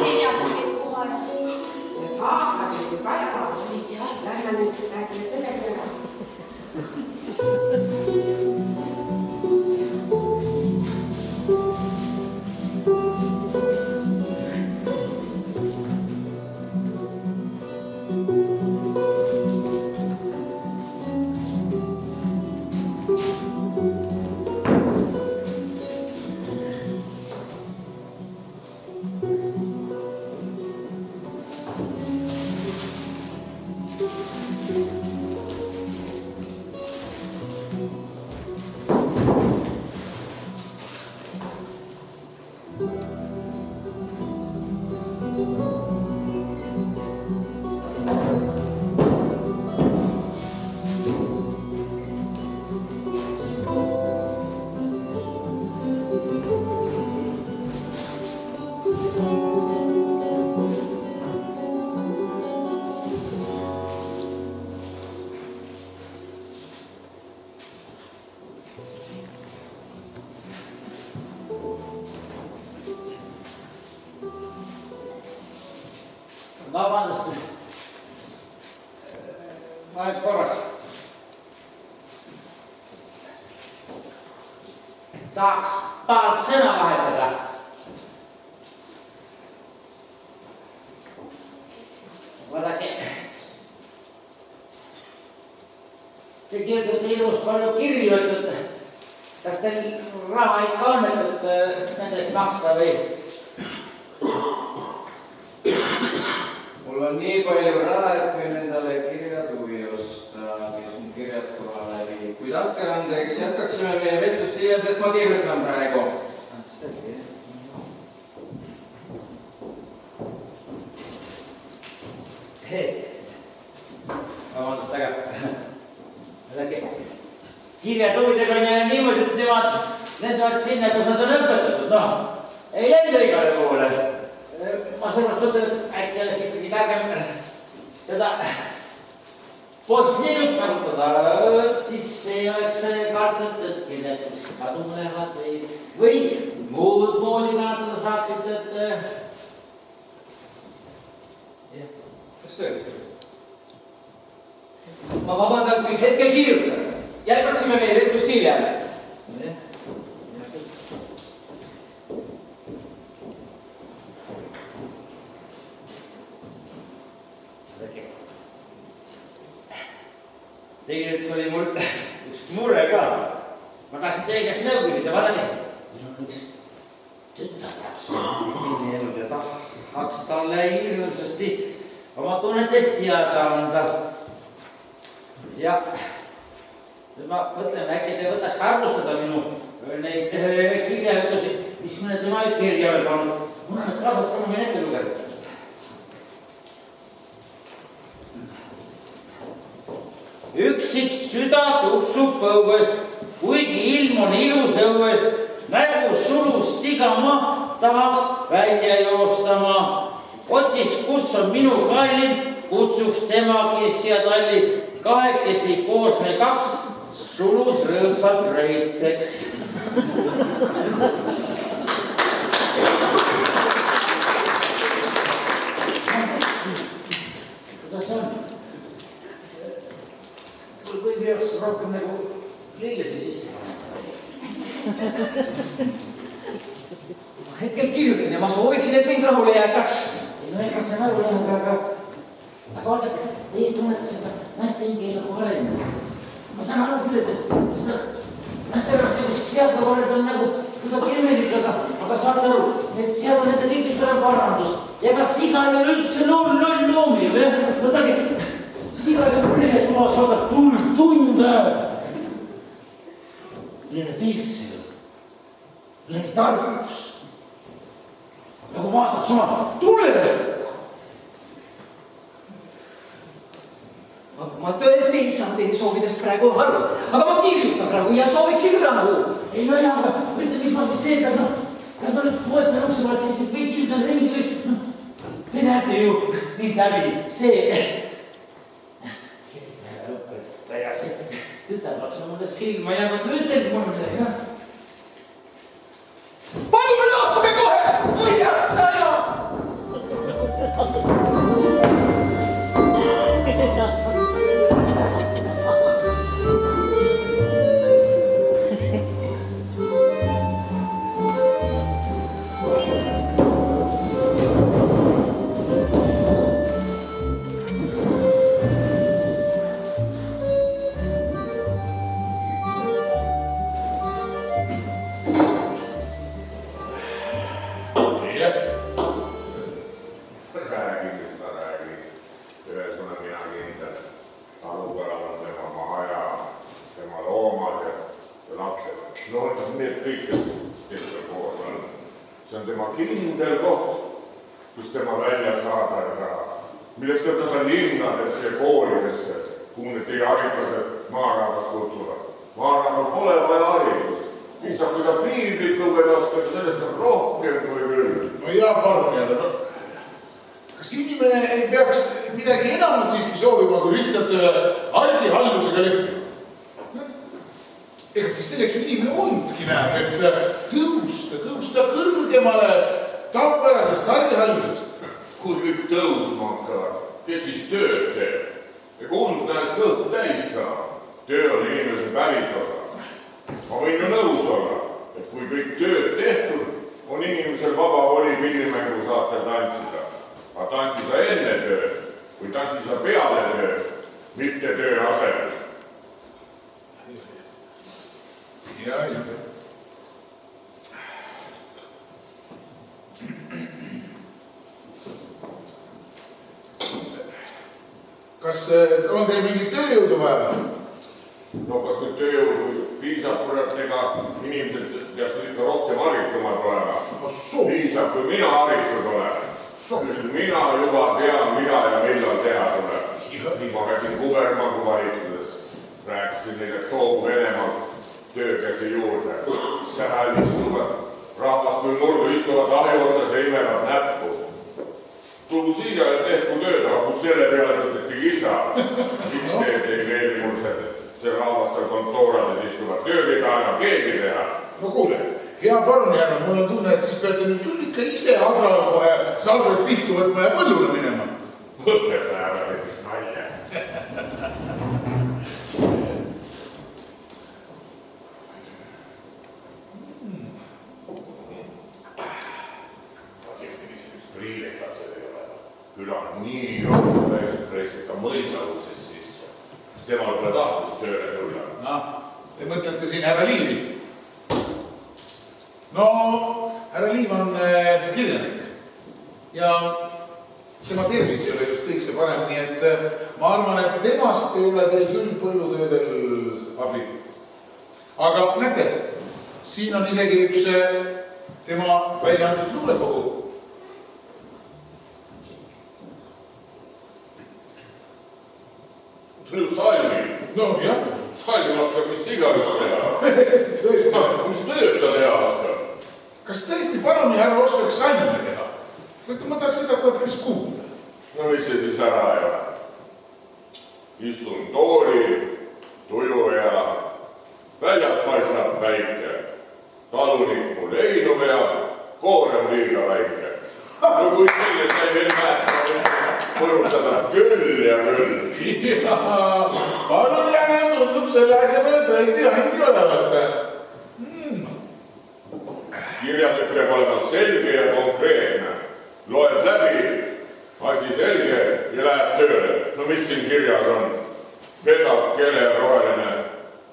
seljas oli koha ja Ja saab läbi kajasid ja lähme nüüd räägime selle peale. Vabandust. Ma nüüd korraks. Tahaks paar sõna vahetada. Vaadake. Te kirjutate ilus palju kirju, et kas teil raha ikka on, et nendest maksta või? Mul on nii palju raha, et võin endale kirjad huvi osta, kes on kirjad kohale viib. Kuid andke andeks, jätkaksime meie vestlust hiljem, sest ma kirjutan praegu. Vabandust, aga kirjad huvidega on jälle niimoodi, et nemad lendavad sinna, kus nad on õpetatud. Noh, ei lenda igale poole. Ma sellepärast mõtlen, et äkki oleks ikkagi targem seda postniilust kasutada, siis ei oleks kartnud, et kirjad kuskil kaduma lähevad või muud moodi kannatada saaksid, et... Kas tõesti? Ma vabandan, kui hetkel kirjutan. Jätkaksime meie vestlust hiljem. Tegelikult oli mul üks mure ka. Ma tahtsin teie käest nõu küsida, vaadake. Mul on üks tütarlaps kinni jäänud ja tahaks talle hirmsasti oma tunnetest teada anda. Ja ma mõtlen, äkki te võtaks arvustada minu neid kirjaletusi, mis mõne tema kirja veel pannud. Mul on need kaasas ka, ma võin ette lugeda. Üksik süda tuksub põues, kuigi ilm on ilus õues, nägu sulus sigama, tahaks välja joostama. Otsis, kus on minu kallim, kutsuks temagi siia talli, kahekesi koos me kaks, sulus rõõmsalt rõitseks. Kuidas on? Kui peaks rohkem nagu liilesi sisse panema. Hetkel kirjutan ja ma sooviksin, et mind rahule jätaks. No ega see aru jah, aga vaadake, teie tunnete seda naiste hingeelu paremini. Ma saan aru küll, et seda naiste pärast nagu seaduvared on nagu kuidagi imelik, aga saate aru, et seadu nende kõigist tuleb parandus. Ja ka siga ei ole üldse loll loomi. Võtage, siga ei saa lehetoas vaadata tunde. Milline piiksel, milline targus. Nagu vaataks oma tulevikku. Ma tõesti ei saa teie soovidest praegu aru, aga ma kirjutan praegu ja sooviksin rahu. Ei no jah, aga ütle, mis ma siis teen, kas ma nüüd poetan ukse vahel sisse, et kõik kirjutan ringi või... Te näete ju mind läbi see... Õpetaja, see tütarlaps on mulle silma jäänud, ütelgi mulle midagi, jah. Palun lahkuge kohe! Või jätta enam! see on tema kindel koht, kus tema välja saada ei taha. Millest võtada linnadesse ja koolidesse, kuhu need teie haritlased maarahvast kutsuvad. Maarahval pole vaja haridust. Piisab, kui ta piiblit lugeda oskab, sellest on rohkem kui küll. No jaa, palun jälle, no. Kas inimene ei peaks midagi enamat siiski soovima, kui lihtsalt hardihallusega leppima? Ega siis selleks inimene ondki näeb, et tõusta kõrgemale tavapärasest hardihallusest. Kui kõik tõusma hakkavad, kes siis tööd teeb? Ega und näest õhku täis saa. Töö on inimese päris osa. Ma võin ju nõus olla, et kui kõik tööd tehtud, on inimesel vaba voli pillimängu saatel tantsida. Aga tantsida enne tööd või tantsida peale tööd, mitte töö asemel. Ja. Kas on teil mingit tööjõudu vaja? No kas nüüd tööjõudu piisab, kurat, ega inimesed peaksid ikka rohkem haritumad olema. Piisab, kui mina haritud olen. Mina juba tean, mida ja millal teha tuleb. Ma käisin Kubermagu valitsuses. Rääkisin neile, et toogu Venemaa töökäsi juurde. Seal istuvad. Rahvast kui murdu istuvad ahi otsas ja imevad näppu. Tulgu siia ja tehku tööd, aga kus selle peale tõsteti isa. Mitte ei meeldi mul see rahvast seal kontoorades istuvad. Tööd ei taha enam keegi teha. No kuule, hea parunjärg, mul on tunne, et siis peate nüüd küll ikka ise adral kohe salveid pihtu võtma ja põllule minema. Õpetaja rääkis nalja. Küla on nii johtub, et preisib ka mõisaluses sisse. Temal pole tahtlust tööle tulla. Te mõtlete siin härra Liivi? No, härra Liiv on kirjanik. Ja tema tervis ei ole just kõik see parem, nii et ma arvan, et temast ei ole teil küll põllutöödel abi. Aga näete, siin on isegi üks tema välja antud luulekogu. See on ju salmi. No jah. Salmi oskab vist igaüks teha. Tõesti. Mis tööd ta teha oskab? Kas tõesti paruni härra oskaks salmi teha? Ma tahaks seda kohe päris kuulda. No mis see siis ära ei ole? Istun toolil, tuju ja väljas paistab päike. Talunik mu leinu veab, koorem liiga väike. No kui sellest sai veel määrda, põrutada küll ja küll. Palun jäänem tundub selle asja peale tõesti andi olevat. Kirjandus peab olema selge ja konkreetne. Loed läbi, asi selge ja läheb tööle. No mis siin kirjas on? Pedak, kele ja roheline,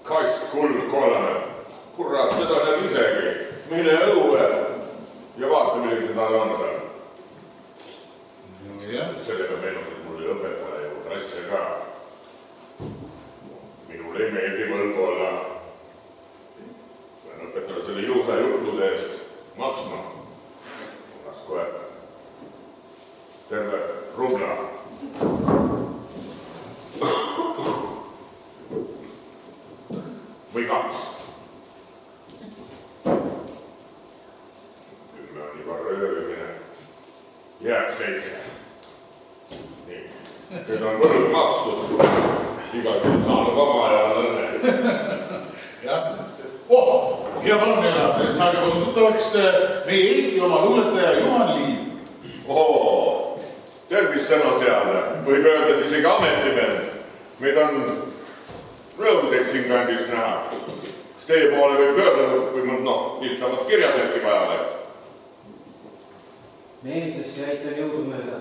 kast, kuld, kollane. Kurat, seda näeb isegi. Mine õue ja vaata, millised nad on seal. Sellega meenus, et mul oli õpetaja ju klasse ka. Minule ei meeldi võlgu olla. Pean õpetaja selle juusa jutluse eest maksma. Las kohe terve rubla. Või 2. 10 on juba röövimine. Jääb 7. Nii. Nüüd on võlg makstud. Igaüks on saanud oma ja on õnne. Jah. Hea palun elab, saage palun tuttavaks meie Eesti oma luuletaja Juhan Liiv. Tervist täna seale. Võib öelda, et isegi ametivend. Meid on rõõm teid siin kandis näha. Kas teie poole võib pöörduda, kui mul lihtsamad kirjad äkki vaja läks? Meelsest ja aitan jõudu mööda.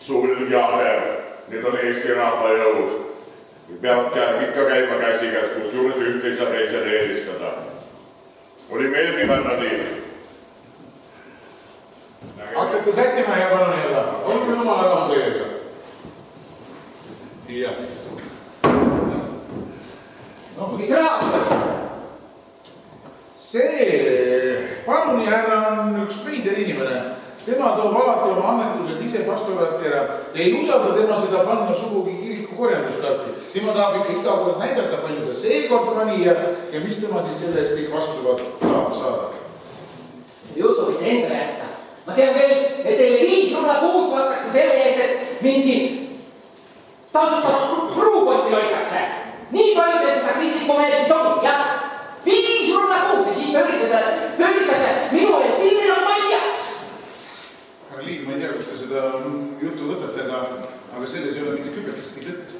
Sul jahev, need on Eesti rahva jõud. Peavad ikka käima käsikäes, kus juures üht ei saa teisele eelistada. Oli meeldiv härra Liiv. Hakkate sättima ja palun jälle. Olgu meil omal ära teiega. Jah. Mis rahastab? See paruni härra on üks veider inimene. Tema toob alati oma annetused ise pastoraati ära. Ei usalda tema seda panna sugugi kiriku korjanduskarpi. Tema tahab ikka iga kord näidata, palju ta seekord pani ja mis tema siis selle eest kõik vastu tahab saada. Jutu võite endale jätta. Ma tean küll, et teile 5 rubla kuus makstakse selle eest, et mind siin tasuta pruuposti hoitakse. Nii palju teil seda kristlikku meelt siis on, jah? 5 rubla kuus ja siis pööritate minu eest silmil on maljaks. Härra Liiv, ma ei tea, kus te seda juttu võtate, aga selles ei ole mitte kübekestki tõtt.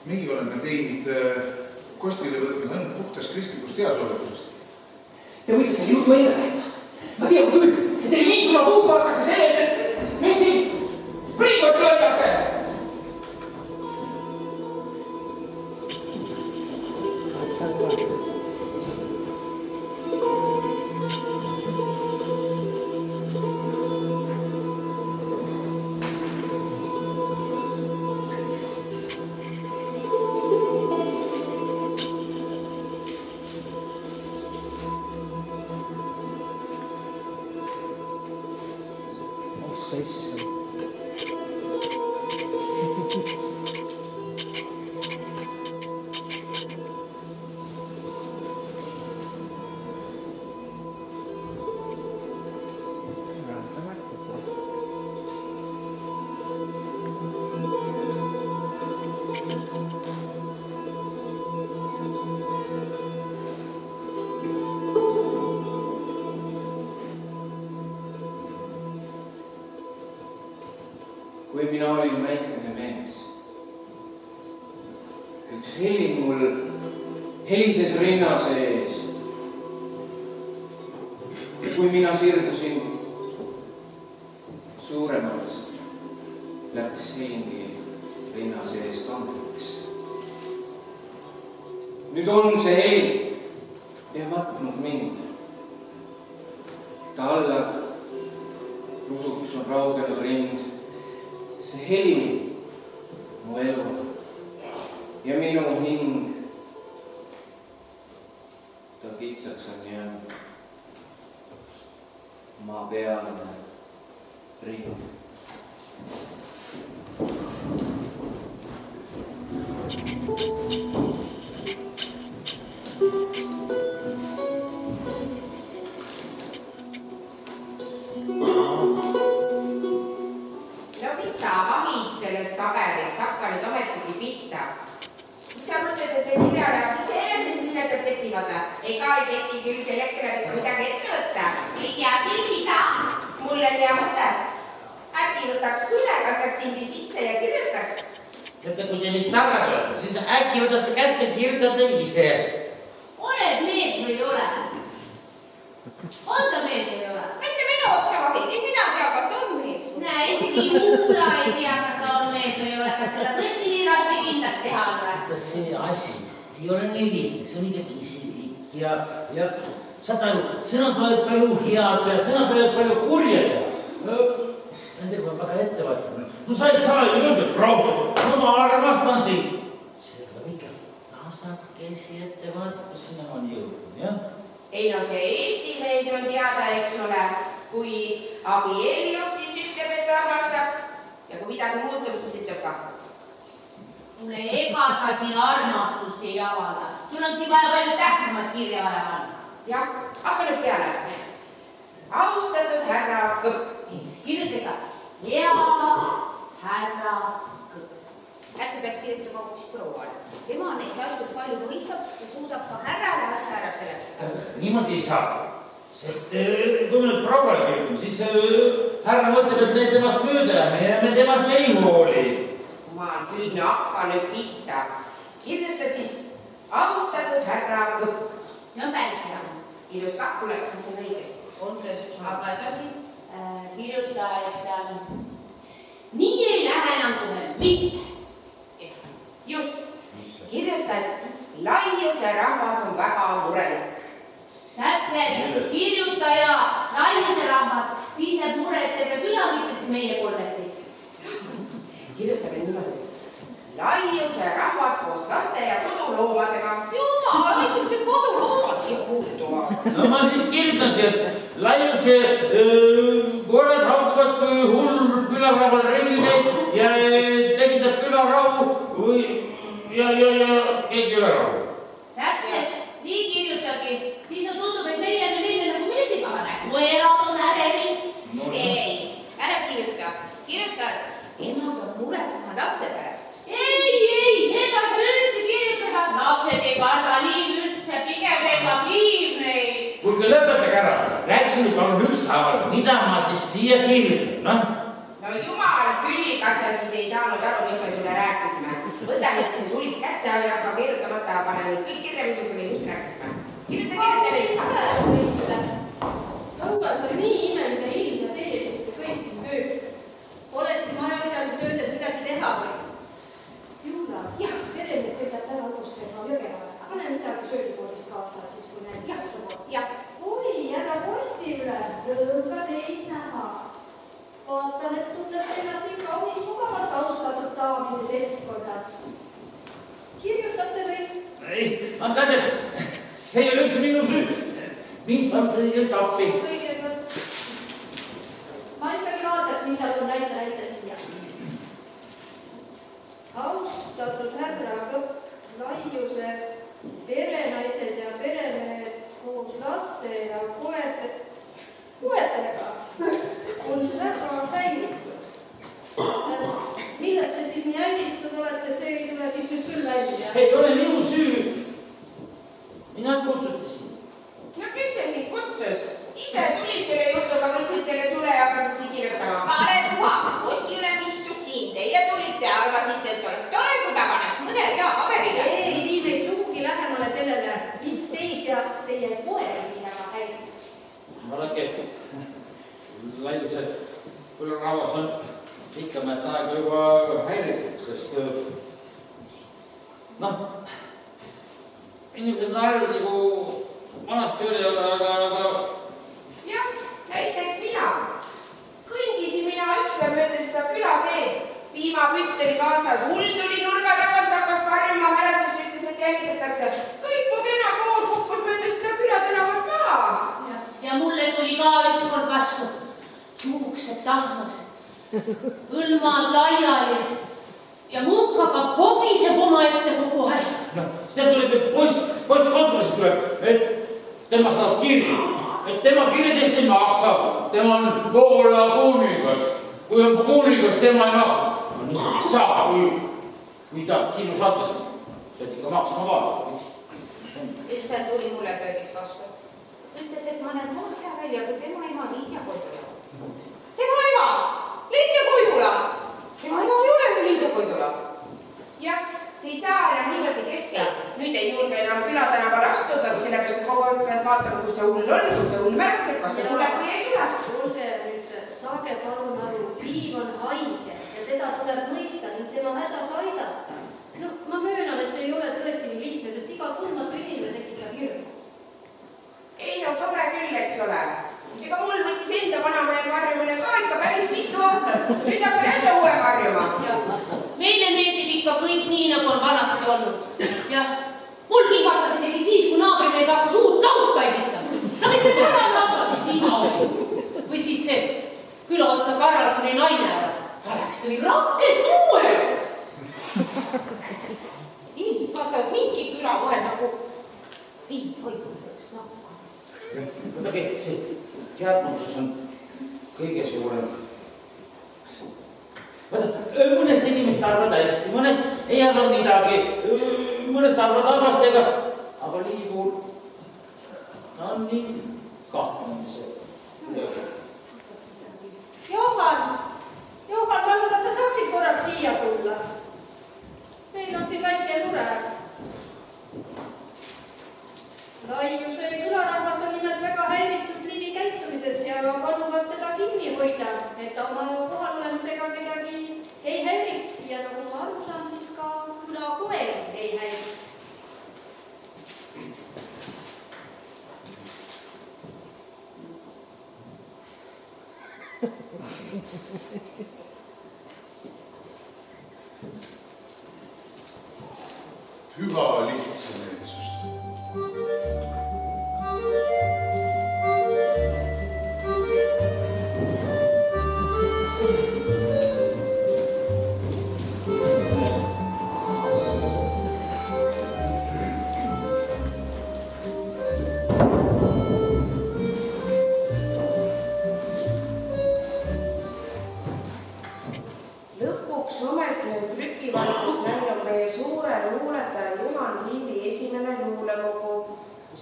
Meie oleme teinud kostile võtnud ainult puhtas kristlikust heasooletusest. Te võite selle jutu endale jätta. Ma tean küll, et teil 5 rubla kuus makstakse selle eest, et mind siin pruuposti hoitakse. Kui mina olin väikene mees, üks heli mul helises rinna sees. Ja kui mina sirdusin suuremaks, läks helingi rinna sees kangeks. Nüüd on see heli ja matnud mind. Ta alla rusuks on raugenud rind. See heli, mu elu ja minu hing, ta kitsaks on jäänud maa pealne ring. Ega ei teki küll selleks tuleb ikka midagi ette võtta. Ei tea küll mida. Mul on hea mõte. Äkki võtaks sule, kastaks tindi sisse ja kirjutaks. Teate, kui te nii targad olete, siis äkki võtate kätte ja kirjutate ise. Oled mees või ei ole? On ta mees või ei ole? Mis see minu otsa vahid? Mina tea, kas ta on mees. Näe, isegi Juula ei tea, kas ta on mees või ei ole. Kas seda tõesti nii raske kindlaks teha on või? Vaata, see asi ei ole nii lihtne, see on ikkagi isiklik ja saad aru, sõnad võivad palju head ja sõnad võivad palju kurjad ja nendega peab väga ette vaatama. No sa ei saa ju öelda, et praegu, no ma armastan sind. Sellega peab ikka tasakesi ette vaatama, sinna on jõudnud, jah? Ei no see Eesti mees on teada, eks ole, kui abiellub, siis ütleb, et armastab ja kui midagi muutub, siis ütleb ka. Mulle ega sa siin armastust ei avalda. Sul on siin vaja palju tähtsamat kirja vaja panna. Jah, hakka nüüd peale. Austatud härra Kõpp. Kirjutada hea härra Kõpp. Äkki peaks kirjutama hoopis prouale. Tema neis asjus palju mõistab ja suudab ka härrale asja ära seletada. Niimoodi ei saa, sest kui me nüüd prouale kirjutame, siis härra mõtleb, et me temast mööda läheme ja me temast ei hooli. Ma küll hakka nüüd pihta. Kirjuta siis austatud härra Kõpp. See on päris hea. Ilus kakule, kas see on õiges? On küll, aga edasi kirjuta, et nii ei lähe enam kohe mitte. Just, kirjuta, et Laiuse rahvas on väga murelik. Täpselt, kirjuta ja Laiuse rahvas, siis läheb mure, et terve küla mitte meie kolmekest. Kirjutame niimoodi. Laiuse rahvas koos laste ja koduloomadega. Jumal, aitab see koduloomad siia puutuvad. no ma siis kirjutan siia, et Laiuse koerad haukuvad kui hull külarahval ringi teid ja tekitab külarahu ja keegi külarahu. Täpselt, nii kirjutagi. Siis on tundub, et meile nagu meeldib, aga koerad on ärevil. Ei, ära kirjuta. Kirjuta, et emad on mures oma laste pärast. Ei, seda sa üldse kirjutada. Lapsed ei karda liiv üldse, pigem ega liiv neid. Kuulge, lõpetage ära. Räägi nüüd palun ükshaaval, mida ma siis siia kirjutan, noh? No jumal küll, kas sa siis ei saanud aru, mis me sulle rääkisime. Võta nüüd see sulik kätte ja hakka kirjutamata, pane nüüd kõik kirja, mis me sulle just rääkisime. Kirjuta. Kaugas oli nii imeline ilm ja teie isite kõik siin köögis. Pole siis majapidamistöödes midagi teha või? Jula, jah, peremees sõidab täna õppustega Jõgevale. Pane midagi söögikoolist kaasa, siis kui näeb jahtuva. Jah. Oi, härra Postiüle, rõõm ka teid näha. Vaatan, et tunneb ennast siin kaunis mugavalt austatud daamide seltskonnas. Kirjutate või? Ei, andke andeks, see ei ole üldse minu süü. Mind on kõigelt appi. Kõigepealt. Ma ikkagi vaataks, mis seal on näite siia. Austatud härra Kõpp, Laiuse perenaised ja peremehed koos laste ja koertega on väga häiritud. Millest te siis nii häiritud olete, see ei tule siis nüüd küll välja. See ei ole minu süü. Mina kutsutasin. No kes see sind kutsus? Ise tulid selle jutuga, võtsid selle sule ja hakkasid siin kirjutama. Paare puha, Postiülem istus siin. Teie tulite ja arvasite, et oleks tore, kui ta paneks mõne rea paberile. Ei vii meid sugugi lähemale sellele, mis teid ja teie koeri väga häirib. Vaadake, Laiuse külarahvas on pikemat aega juba häiritud, sest inimesed on harjunud nagu vanasti oli, aga Jah, näiteks mina. Kõndisin mina ükspäev mööda seda külateed. Piimapütt oli kaasas, hull tuli nurga tagant, hakkas varjuma, mäletsus ütles, et jälgitatakse. Kõik mu kena pool kukkus mööda seda külatänavat maha. Ja mulle tuli ka ükskord vastu. Juuksed tahmased, õlmad laiali ja munk hakkab kobiseb oma ette kogu aeg. seda tuleb, et postikontorist tuleb, et tema saab kirja, et tema kirjadest ei maksa, tema on Poola kuningas. Kui on kuningas, tema ei maksa. No nii ei saa, kui ta kirju saates, pead ikka maksma ka. Ükspäev tuli mulle köögis vastu. Ütles, et ma näen sama hea välja, kui tema ema Liidia Koidula. Tema ema! Liidia Koidula! Tema ema ei ole ju Liidia Koidula. Jah, see ei saa enam niimoodi keskel. Nüüd ei julge enam külatänaval astuda, sellepärast et kogu aeg pead vaatama, kus see hull on, kus see hull märkseb, kas ta tuleb või ei tule. Kuulge nüüd, saage palun aru, Liiv on haige ja teda tuleb mõista ning tema hädas aidata. No, ma möönan, et see ei ole tõesti nii lihtne, sest iga tundmatu inimene tekitab hirmu. Ei no tore küll, eks ole. Ega mul võttis enda vanamehe karjumine ka ikka päris mitu aastat. Nüüd hakkab jälle uue karjuma. Meile meeldib ikka kõik nii, nagu on vanasti olnud. Jah, mul kiivatas isegi siis, kui naabrimees hakkas uut lauka ehitama. No mis see pärast hakkas siis viga oli? Või siis see külaotsa Karlsoni naine ära. Ta läks tõi rakkest uue. Inimesed vaatavad mingi küla vahel nagu Liiv Koidulaks. Vaadake, see teadmatus on kõige suurem. Vaata, mõnest inimest arvad hästi, mõnest ei arva midagi, mõnest arvad halvasti, aga Liivul on nii kahtlemise. Johan, palun, kas sa saaksid korraks siia tulla? Meil on siin väike mure. Laiuse külarahvas on nimelt väga häiritud Liivi käitumises ja paluvad teda kinni hoida, et ta oma kohal olemisega kedagi ei häiriks ja nagu ma aru saan, siis ka küla koeri ei häiriks. Hüva lihtsameelsust.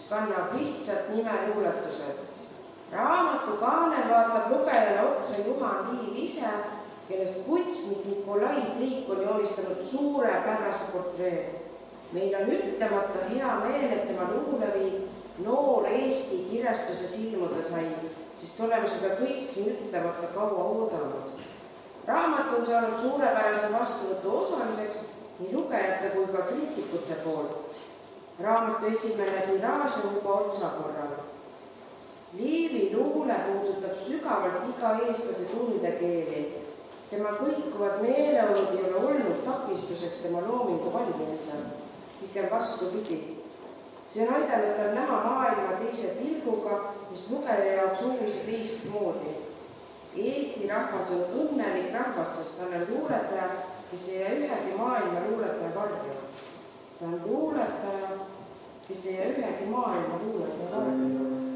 kannab lihtsalt nime luuletused. Raamatu kaanel vaatab lugejale otsa Juhan Liiv ise, kellest kutsnik Nikolai Triik on joonistanud suurepärase portree. Meil on ütlemata hea meel, et tema luuleviib noor Eesti kirjastuse silmuda sai, sest oleme seda kõiki ütlemata kaua oodanud. Raamat on saanud suurepärase vastuvõtu osaliseks nii lugejate kui ka kriitikute poolt. Raamatu esimene tiraaž on juba otsakorral. Liivi luule puudutab sügavalt iga eestlase tundekeeli. Tema kõikuvad meeleolud ei ole olnud takistuseks tema loomingu valimisel. Pigem vastupidi. See on aidanud tal näha maailma teise pilguga, mis lugeja jaoks uusi teistmoodi. Eesti rahvas on õnnelik rahvas, sest ta on luuletaja, kes ei jää ühegi maailma luuletaja varju. Ta on luuletaja, kes ei jää ühegi maailma luuletaja varju.